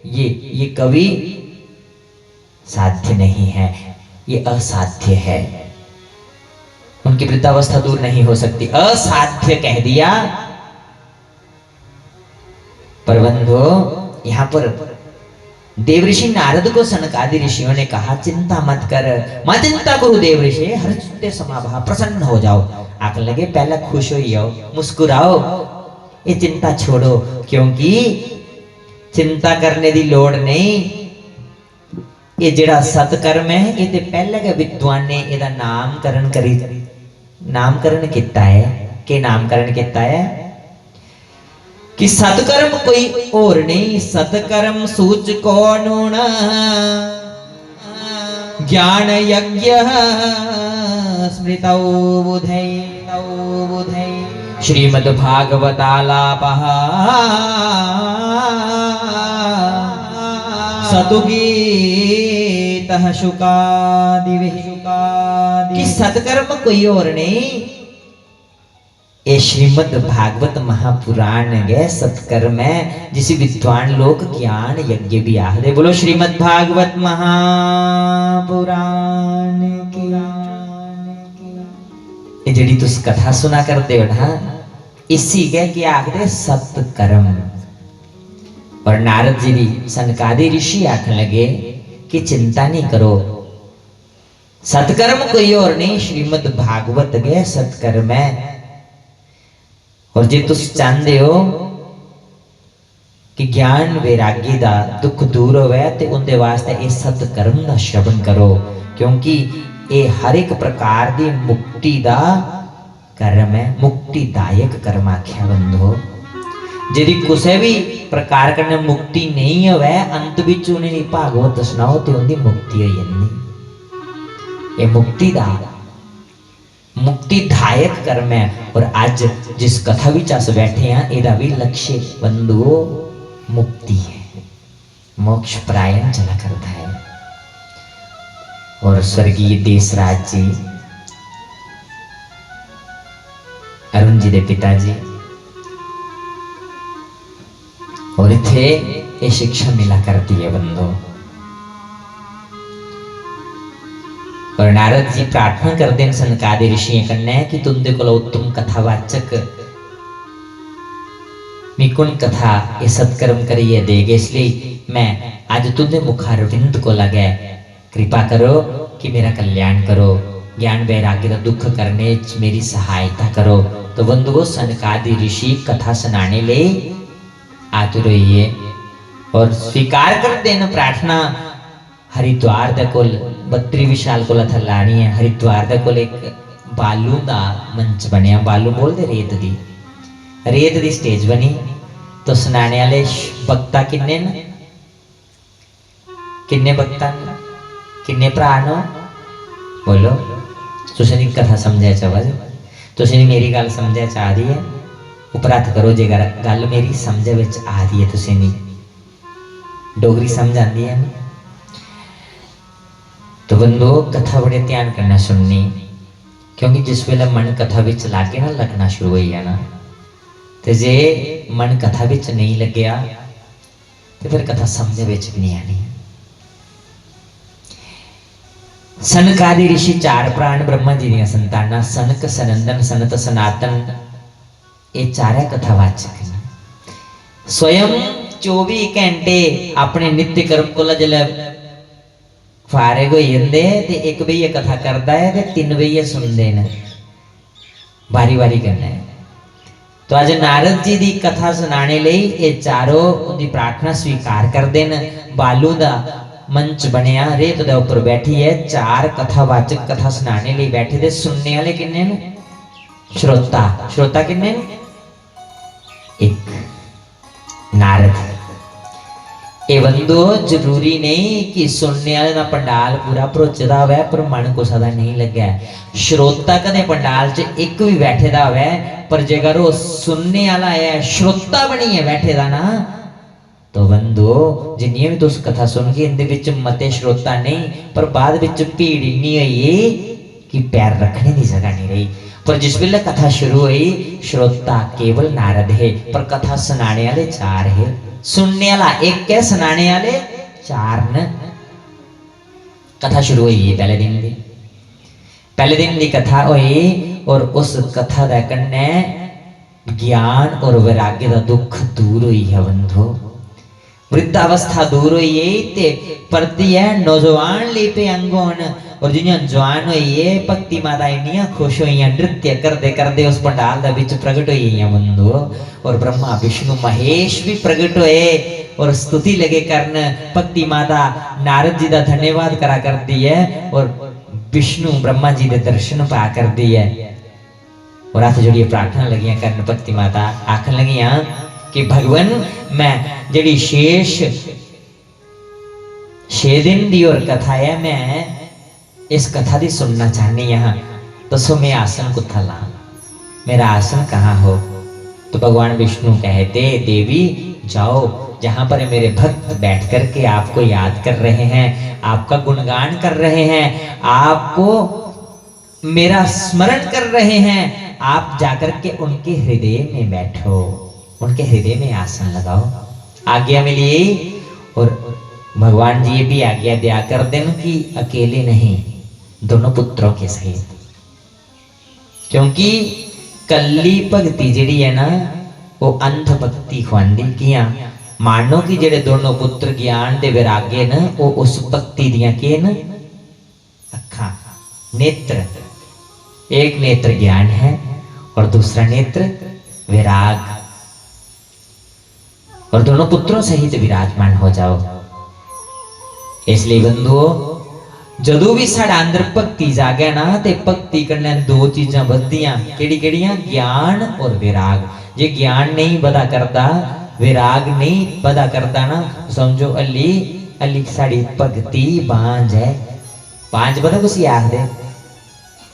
ये कभी साध्य नहीं है, ये असाध्य है। उनकी वृद्धावस्था दूर नहीं हो सकती, असाध्य कह दिया। पर बंधु, यहाँ पर देव ऋषि नारद को सनकादि ऋषियों ने कहा, चिंता मत कर, मत चिंता करो देव ऋषि, हर चिंते समाभा, प्रसन्न हो जाओ। आंख लगे पहले खुश हो जाओ, मुस्कुराओ, ये चिंता छोड़ो, क्योंकि चिंता करने की लोड़ नहीं। ये जिहड़ा सत्कर्म है, ये ते पहले के विद्वान ने इहदा नामकरण करी, नामकरण किया है कि नामकरण किया है कि सत्कर्म कोई और नहीं, सत्कर्म सूच को नूण ज्ञान यज्ञ स्मृतौ बुधै श्रीमद् भागवतालापः सतुगीतः शुकादिभिः। कि सत्कर्म कोई और नहीं, ये श्रीमद् भागवत महापुराण गए सत्कर्म है, जिसे विद्वान लोग ज्ञान यज्ञ भी आखदे। बोलो श्रीमद् भागवत महापुराण की। ये जड़ी तुस कथा सुना करते हो ना, इसी के क्या आखदे सत्कर्म। और नारद जी भी सनकादि ऋषि आखने लगे कि चिंता नहीं करो, सत्कर्म कोई और नहीं, श्रीमद् भागवत गए सत्कर्म है। और जे तुस चाहते हो कि ज्ञान वैराग्य दा दुख दूर होवे ते उनके वास्ते ये सत्कर्म दा श्रवण करो, क्योंकि ये हर एक प्रकार दी मुक्ति दा कर्म है, मुक्तिदायक कर्म आख्या बंधो। यदि किसी भी प्रकार का मुक्ति नहीं होवे, अंत विच उन्हें भागवत सुनाओ तो उनकी मुक्ति हो जाती। ये मुक्तिदायक कर्म है। और आज जिस कथा विच अस बैठे हैं, एदा भी लक्ष्य बंधुओं मुक्ति है, मोक्ष प्रायण चला करता है। और स्वर्गीय देशराज जी, अरुण जी दे पिताजी, और इथे ये शिक्षा मिला करती है बंधु। और नारद जी प्रार्थना करते हैं सनकादि ऋषियों कन्ने कि तुंदे को उत्तम कथावाचक निकुण कथा ये सत्कर्म करिए देगे, इसलिए मैं आज तुंदे मुखारविंद को लगे, कृपा करो कि मेरा कल्याण करो, ज्ञान वैराग्य का दुख करने मेरी सहायता करो। तो बंधुओं, सनकादि ऋषि कथा सुनाने ले आतुर रहिए और स्वीकार कर देना प्रार्थना। हरिद्वार दे कोल 32 विशाल कोल थलानी है, हरिद्वार दे कोल एक बालू दा मंच बनया, बालू बोलते रेत दी स्टेज बनी। तो सुनाने वाले भक्ता किन्ने न, किन्ने भक्ता न, किन्ने भरा न, बोलो। तुसीं दी कथा समझा चाहो, तुसीं मेरी गल समझा चाह रही है, उपरात करो जे गल मेरी समझ विच आ रही है, तुसीं दी डोगरी समझ आती है ना। तो बंधुओं, कथा बड़े ध्यान करना सुननी। क्योंकि जिस वेले मन कथा विच लागे ना लगना शुरू हो जाना, तो जे मन कथा विच नहीं लग्या तो फिर कथा समझ विच भी नहीं आनी। सनकादि ऋषि चार प्राण ब्रह्मा जी दी संताना सनक सनंदन सनत सनातन ये चार कथावाचक हैं। स्वयं 24 घंटे अपने नित्य कर्म को जल फारिग हो जाते ते एक बई कथा करता है ते 3 बई सुनते हैं, बारी बारी करना है। तो अज नारद जी की कथा सुनाने लई ये चारों उनकी प्रार्थना स्वीकार करते हैं। बालू का मंच बनया रेत दे उपर बैठी है, 4 कथावाचक कथा सुनाने लिए बैठे थे। सुनने वाले किन्ने ने? श्रोता। श्रोता किन्ने ने? एक नारद। ये बंदो जरूरी नहीं कि सुनने वाले का पंडाल पूरा भरोचदा हुआ पर मन कुसा दा नहीं लग्या। श्रोता कदे पंडाल च एक भी बैठे दा हुआ पर जेकर वो सुनने वाला है श्रोता बनी है बैठे दा ना, तो बंदो जिन्नी भी तुस कथा सुन के इनदे विच मते श्रोता नहीं पर बाद विच भीड़ इन्नी होई कि पैर रखने की जगह नहीं रही। पर जिस वेले कथा शुरू हुई श्रोता केवल नारद है पर कथा सुनाने वाले 4 है। सुनने वाला एक है, सुनाने वाले 4 न। कथा शुरू हुई पहले दिन की कथा हुई और उस कथा दा कन्ने ज्ञान और वैराग्य का दुख दूर हुई है बंधो। वृद्धावस्था दूर हुई है ते परती है नौजवान लीपे अंगोन। और जिन्हें जवान हुई है भक्ति माता इन्नियां खुश हुई, नृत्य करते करते उस पंडाल दा विच प्रगट हुई है बंधु। और ब्रह्मा विष्णु महेश भी प्रगट हुए और स्तुति लगे करन। भक्ति माता नारद जी का धन्यवाद करा करती है और विष्णु ब्रह्मा जी के दर्शन पा करती है। और हाथ जोड़िए प्रार्थना लगियां करन। भक्ति माता आखन लगियां कि भगवान मैं जड़ी शेष 6 दिन दी और कथा है, मैं इस कथा दी सुनना चाहनी यहाँ। तो सो मैं आसन कुत्था ला, मेरा आसन कहाँ हो? तो भगवान विष्णु कहते देवी जाओ जहां पर मेरे भक्त बैठ करके आपको याद कर रहे हैं, आपका गुणगान कर रहे हैं, आपको मेरा स्मरण कर रहे हैं, आप जाकर के उनके हृदय में बैठो, उनके हृदय में आसन लगाओ। आज्ञा मिली और भगवान जी ये भी आज्ञा दिया कर दें कि अकेले नहीं, दोनों पुत्रों के सहित। क्योंकि कल्ली भक्ति जी है ना वो अंध भक्ति खुआंदी किया। मानो कि जेडे दोनों पुत्र ज्ञान दे वैराग्य न वो उस भक्ति दियां के न अखा नेत्र। एक नेत्र ज्ञान है और दूसरा नेत्र वैराग। और दोनों पुत्रों सहित विराजमान हो जाओ। इसलिए बंधुओं जदों भी साडा अंदर भक्ति जागे ना ते भक्ति करने 2 चीज़ां बददियां। केड़ी-केड़ियां? ज्ञान और विराग। जे ज्ञान नहीं बदा करता, विराग नहीं बदा करता ना, समझो अली साड़ी भक्ति बांझ है। बांझ पता कुछ याद है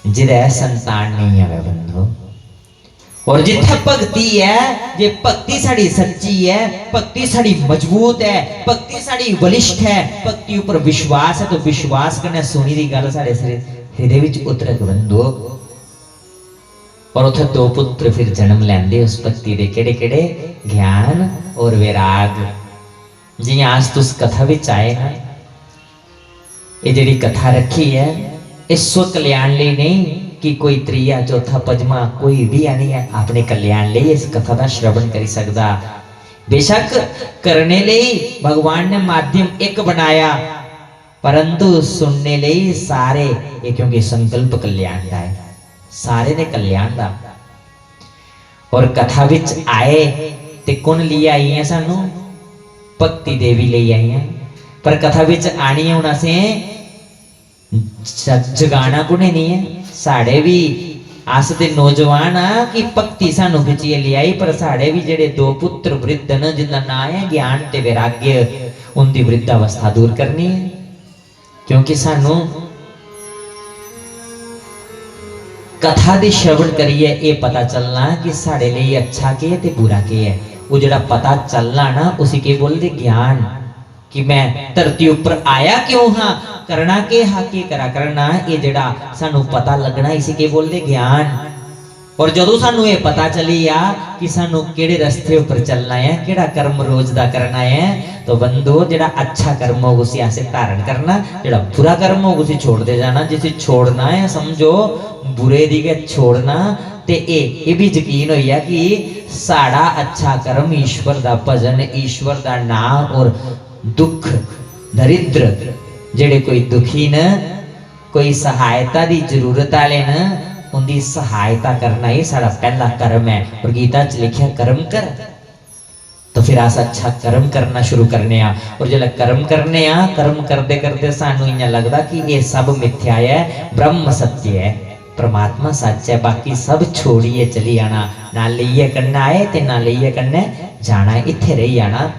जिधे संतान नहीं है बंधु। और जिथे भक्ति है, जे भक्ति साड़ी सच्ची है, भक्ति साड़ी मजबूत है, भक्ति साड़ी बलिष्ठ है, भक्ति ऊपर विश्वास है, तो विश्वास करने सोनी दी गल साडे हृदय विच उतरे बंधु। और उथे 2 पुत्र फिर जन्म लैंदे उस भक्ति दे। केड़े केड़े? ज्ञान और वैराग। जी आज तुस कथा विच आए हैं, ये जिहड़ी कथा रखी है इस स्व कल्याण लिए नहीं कि कोई 3 4 5 कोई भी आनी है अपने कल्याण लिए इस कथा का श्रवण कर सकता। बेशक करने लिए भगवान ने माध्यम एक बनाया परंतु सुनने लिए सारे ये, क्योंकि संकल्प कल्याण का है, सारे ने कल्याण का। और कथा विच आए ते कौन लिए आई है? सानू भक्ति देवी ले आई है। पर कथा विच आनी है हुण असें जगाना कुने नहीं है। साढ़े भी अस ते नौजवान आ कि भक्ति सानू खिचिए ले आई, पर साढ़े भी जेडे 2 पुत्र वृद्ध न जिनका नाम है ज्ञान ते वैराग्य, उनकी वृद्धावस्था दूर करनी है। क्योंकि सानू कथा दी श्रवण करिए ये पता चलना कि साढ़े लिए अच्छा के ते बुरा के है। वो जड़ा पता चलना ना उसी के बोलते ज्ञान, कि मैं धरती ऊपर आया क्यों हाँ, करना के हाके करा करना ये जड़ा सानू पता लगना इसी के बोलते ज्ञान। और जदों सानू ये पता चली आ कि सानू केड़े रस्ते ऊपर चलना है, केड़ा कर्म रोज दा करना है, तो बंदो जेड़ा अच्छा कर्म हो उसी आसे धारण करना, जेड़ा बुरा कर्म हो उसी छोड़ दे जाना। जिसे छोड़ना है समझो बुरे दी के छोड़ना। ते ये भी यकीन होइया कि साड़ा अच्छा कर्म ईश्वर दा भजन, ईश्वर दा नाम और दुख दरिद्र जेड़े कोई दुखी न, कोई सहायता दी जरूरत वाले न, उनकी सहायता करना ही साड़ा पहला कर्म है। और गीता च लिखा कर्म कर, तो फिर अस अच्छा कर्म करना शुरू करने आ। और जब कर्म करने आ, कर्म करते करते सानू इं लगता कि ये सब मिथ्या है, ब्रह्म सत्य है, परमात्मा सच है, बाकी सब छोड़िए चली आना, ना लेइए करना आए ते ना लेइए करने जाना है, इत्थे रही आना।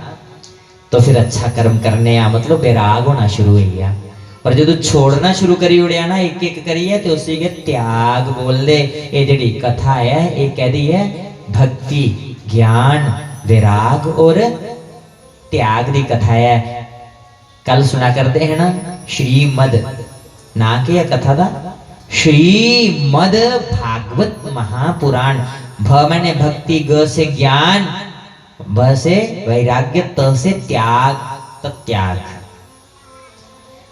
तो फिर अच्छा कर्म करने आ मतलब वैराग होना शुरू हो गया। और जो छोड़ना शुरू करी उड़िया ना एक एक करिए तो उसी के त्याग बोल दे। ये जी कथा है ये कह दी है भक्ति ज्ञान वैराग और त्याग की कथा है। कल सुना करते हैं ना श्रीमद ना के कथा का श्रीमद भागवत महापुराण। भ मैंने भक्ति, ग से ज्ञान, ब से वैराग्य, त से त्याग, त्याग।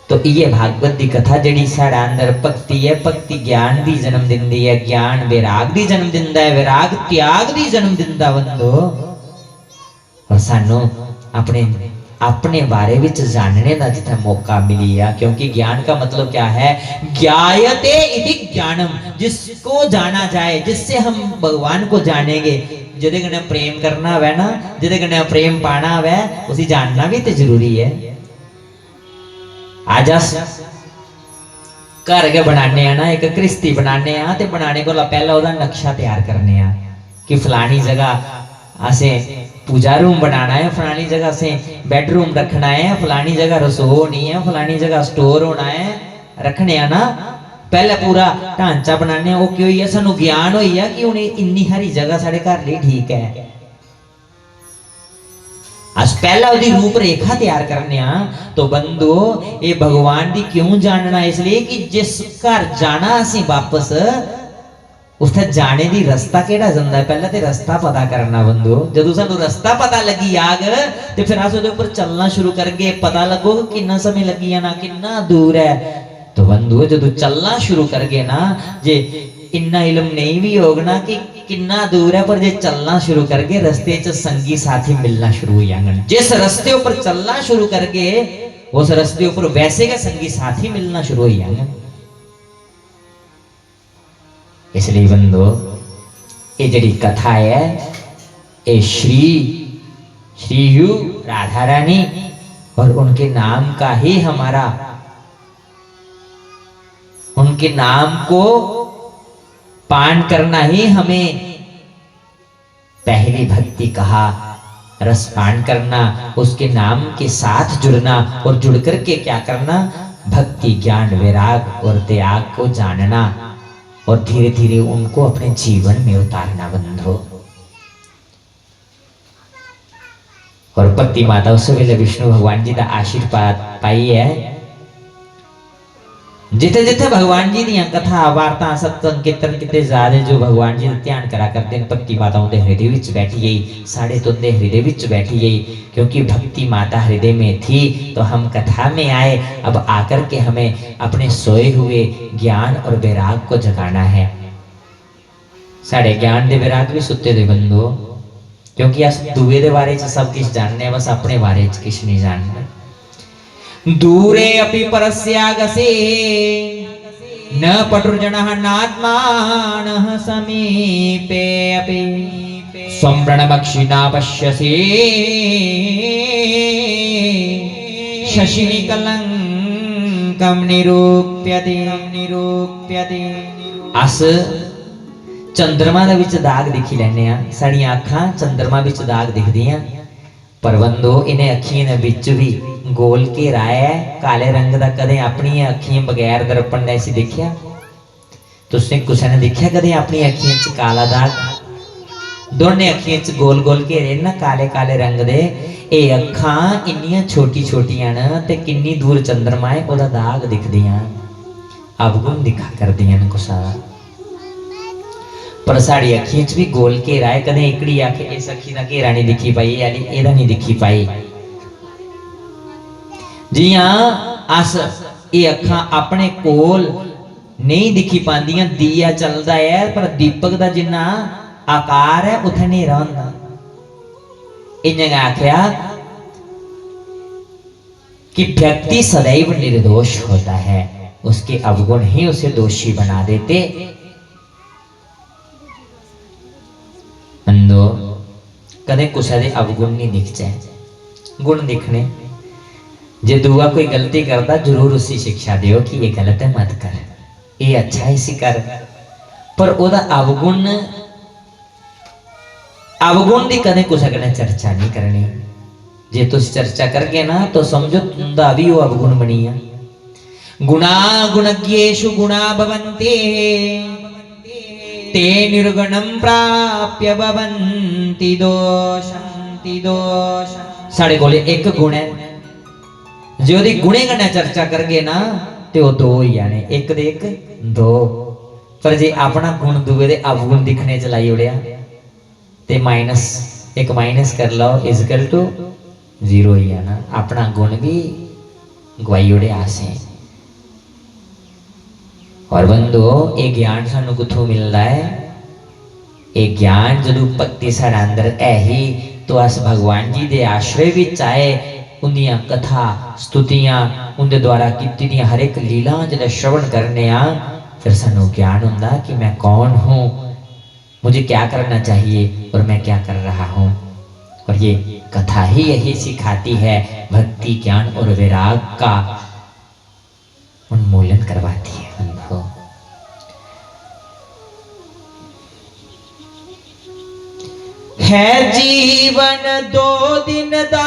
तो ये भागवत की कथा जड़ी साड़ा अंदर भक्ति है, भक्ति ज्ञान दी जन्म दिंदी है, ज्ञान वैराग दी जन्म दिंदा है, वैराग त्याग दी जन्म दिंदा बंदो। और सानू अपने अपने बारे विच जानने का जितना मौका मिली है, क्योंकि ज्ञान का मतलब क्या है, ज्ञायते इति ज्ञानम, जिसको जाना जाए, जिससे हम भगवान को जानेंगे। जिदे कन्नै प्रेम करना है ना, जिदे कन्नै प्रेम पाना है, उसी जानना भी तो जरूरी है। आज घर के बनाने ना एक कृष्टि बनाने ते बनाने को पहला ओदा नक्शा तैयार करने कि फलानी जगह असे पूजा रूम बनाना है, फलानी जगह से बेडरूम रखना है, फलानी जगह रसोई होनी है, फलानी जगह स्टोर होना है, रखने ना पहले पूरा ढांचा बनाने। वो क्यों है, सानू ज्ञान हो कि उन्हें इन्नी हरी जगह साढ़े घर लिए ठीक है। अस पहला उसकी रूपरेखा तैयार करने तो बंदो ये भगवान की क्यों जानना, इसलिए कि जिस घर जाना असी वापस उससे जाने की रास्ता केड़ा जांदा है, पहले तो रास्ता पता करना बंदो। जदों सानू रास्ता पता लगी आग तो फिर अस उहदे उपर चलना शुरू करके, पता लगो कितना समय लगी जाना, कितना दूर है। तो बंदो जदों चलना शुरू करके ना, जे इन्ना इल्म नहीं भी होगा कि कितना दूर है, पर जे चलना शुरू करके रस्ते च संगी साथी मिलना शुरू हो जाएंगे। जिस रस्ते ऊपर चलना शुरू करके उस रस्ते ऊपर वैसे के संगी साथी मिलना शुरू हो जाएंगे। इसलिए बंदो ये जड़ी कथा है ये श्री यू राधा रानी और उनके नाम का ही हमारा, उनके नाम को पान करना ही हमें पहली भक्ति कहा। रस पान करना, उसके नाम के साथ जुड़ना और जुड़ करके क्या करना, भक्ति ज्ञान वैराग और त्याग को जानना और धीरे धीरे उनको अपने जीवन में उतारना बंधो। और भक्ति माता उस वेले विष्णु भगवान जी का आशीर्वाद पाई है। जिथे जिथे भगवान जी दी कथा वार्ता सत्संग कीर्तन किते ज्यादा जो भगवान जी ध्यान करा करते हैं, भक्ति माताओं के हृदय विच बैठी गई, साढ़े तुंदे हृदय विच बैठी गई। क्योंकि भक्ति माता हृदय में थी तो हम कथा में आए। अब आकर के हमें अपने सोए हुए ज्ञान और वैराग को जगाना है। साढ़े ज्ञान दे वैराग भी सुते दे बंदो, क्योंकि अस दुए दे बारे च सब कुछ जानने, बस अपने बारे च किछ नहीं जानते। दूरे अपि परस्यागसे न पटुर्जनः नात्मानः समीपे अपि स्वं प्रणमक्षिणा पश्यसि शशिनि कलंकं निरूप्यते। अस चंद्रमा दे विच दाग दिखी लैने आ, साड़ियां अखां चंद्रमा विच दाग दिखदियां, पर बंदो इन्हें अखियों के बिच भी गोल घेरा है काले रंग का। कदे अपनी अखियां बगैर दर्पण ने ऐसी देखिया? तुसने कुछ ने देखिया कदे अपनी अखियों च काला दाग? दोने अखियों च गोल गोल घेरे ना काले काले रंग दे, ਇਹ ਅੱਖਾਂ ਇੰਨੀਆਂ ਛੋਟੀ ਛੋਟੀਆਂ ਨਾ ਤੇ ਕਿੰਨੀ ਦੂਰ ਚੰਦਰਮਾ ਹੈ ਉਹਦਾ ਦਾਗ ਦਿਖਦੀਆਂ ਅਵਗੁਣ ਦਿਖਾ ਕਰਦੀਆਂ ਨੇ ਕੋ ਸਾਰਾ पर साड़ी अखियों च भी गोल घेरा है कदे एकड़ी आखे इस अखी का घेरा नहीं दिखी पाई यानी एदा नहीं दिखी पाई जी हाँ अस ये अखा अपने कोल नहीं दिखी पांदियां दिया चलता है पर दीपक का जिन्ना आकार है उथे नेरा हुंदा इन्हें आख्या कि व्यक्ति सदैव निर्दोष होता है उसके अवगुण ही उसे दोषी बना देते अंदो कदे कुछ दे अवगुण नहीं दिख जाए गुण दिखने जे दुआ कोई गलती करता जरूर उसी शिक्षा दियो कि ये गलत है मत कर ये अच्छा है इसी कर पर ओदा अवगुण अवगुण दी कदे कुछ कने चर्चा नहीं करनी जे तुस चर्चा करगे ना तो समझो तुंदा भी वो अवगुण बनी है गुणा गुणज्ञेषु गुणा भवन्ते ते निर्गुणं प्राप्य भवन्ति दोषं साढ़े कोले एक गुण है जो ओदी गुणे कन्नै चर्चा करगे ना ते वो दो ही आने एक दे एक दो पर जे अपना गुण दुए दे अवगुण दिखने च लाई उड़िया ते माइनस एक माइनस कर लो इजकल टू 0 ही आना अपना गुण भी गवाई उड़े आसे और बंदो ये ज्ञान सानू किथों मिलता है ये ज्ञान जदों भक्ति साडे अंदर है ही तो अस भगवान जी दे आश्रय विच आए उन्दियां कथा स्तुतियां उनके द्वारा कीती दी हर एक लीला जब श्रवण करने फिर सानू ज्ञान हुंदा कि मैं कौन हूँ मुझे क्या करना चाहिए और मैं क्या कर रहा हूँ और ये कथा ही यही सिखाती है भक्ति ज्ञान और वैराग का उन्मूलन करवाती है उनको है जीवन 2 दिन दा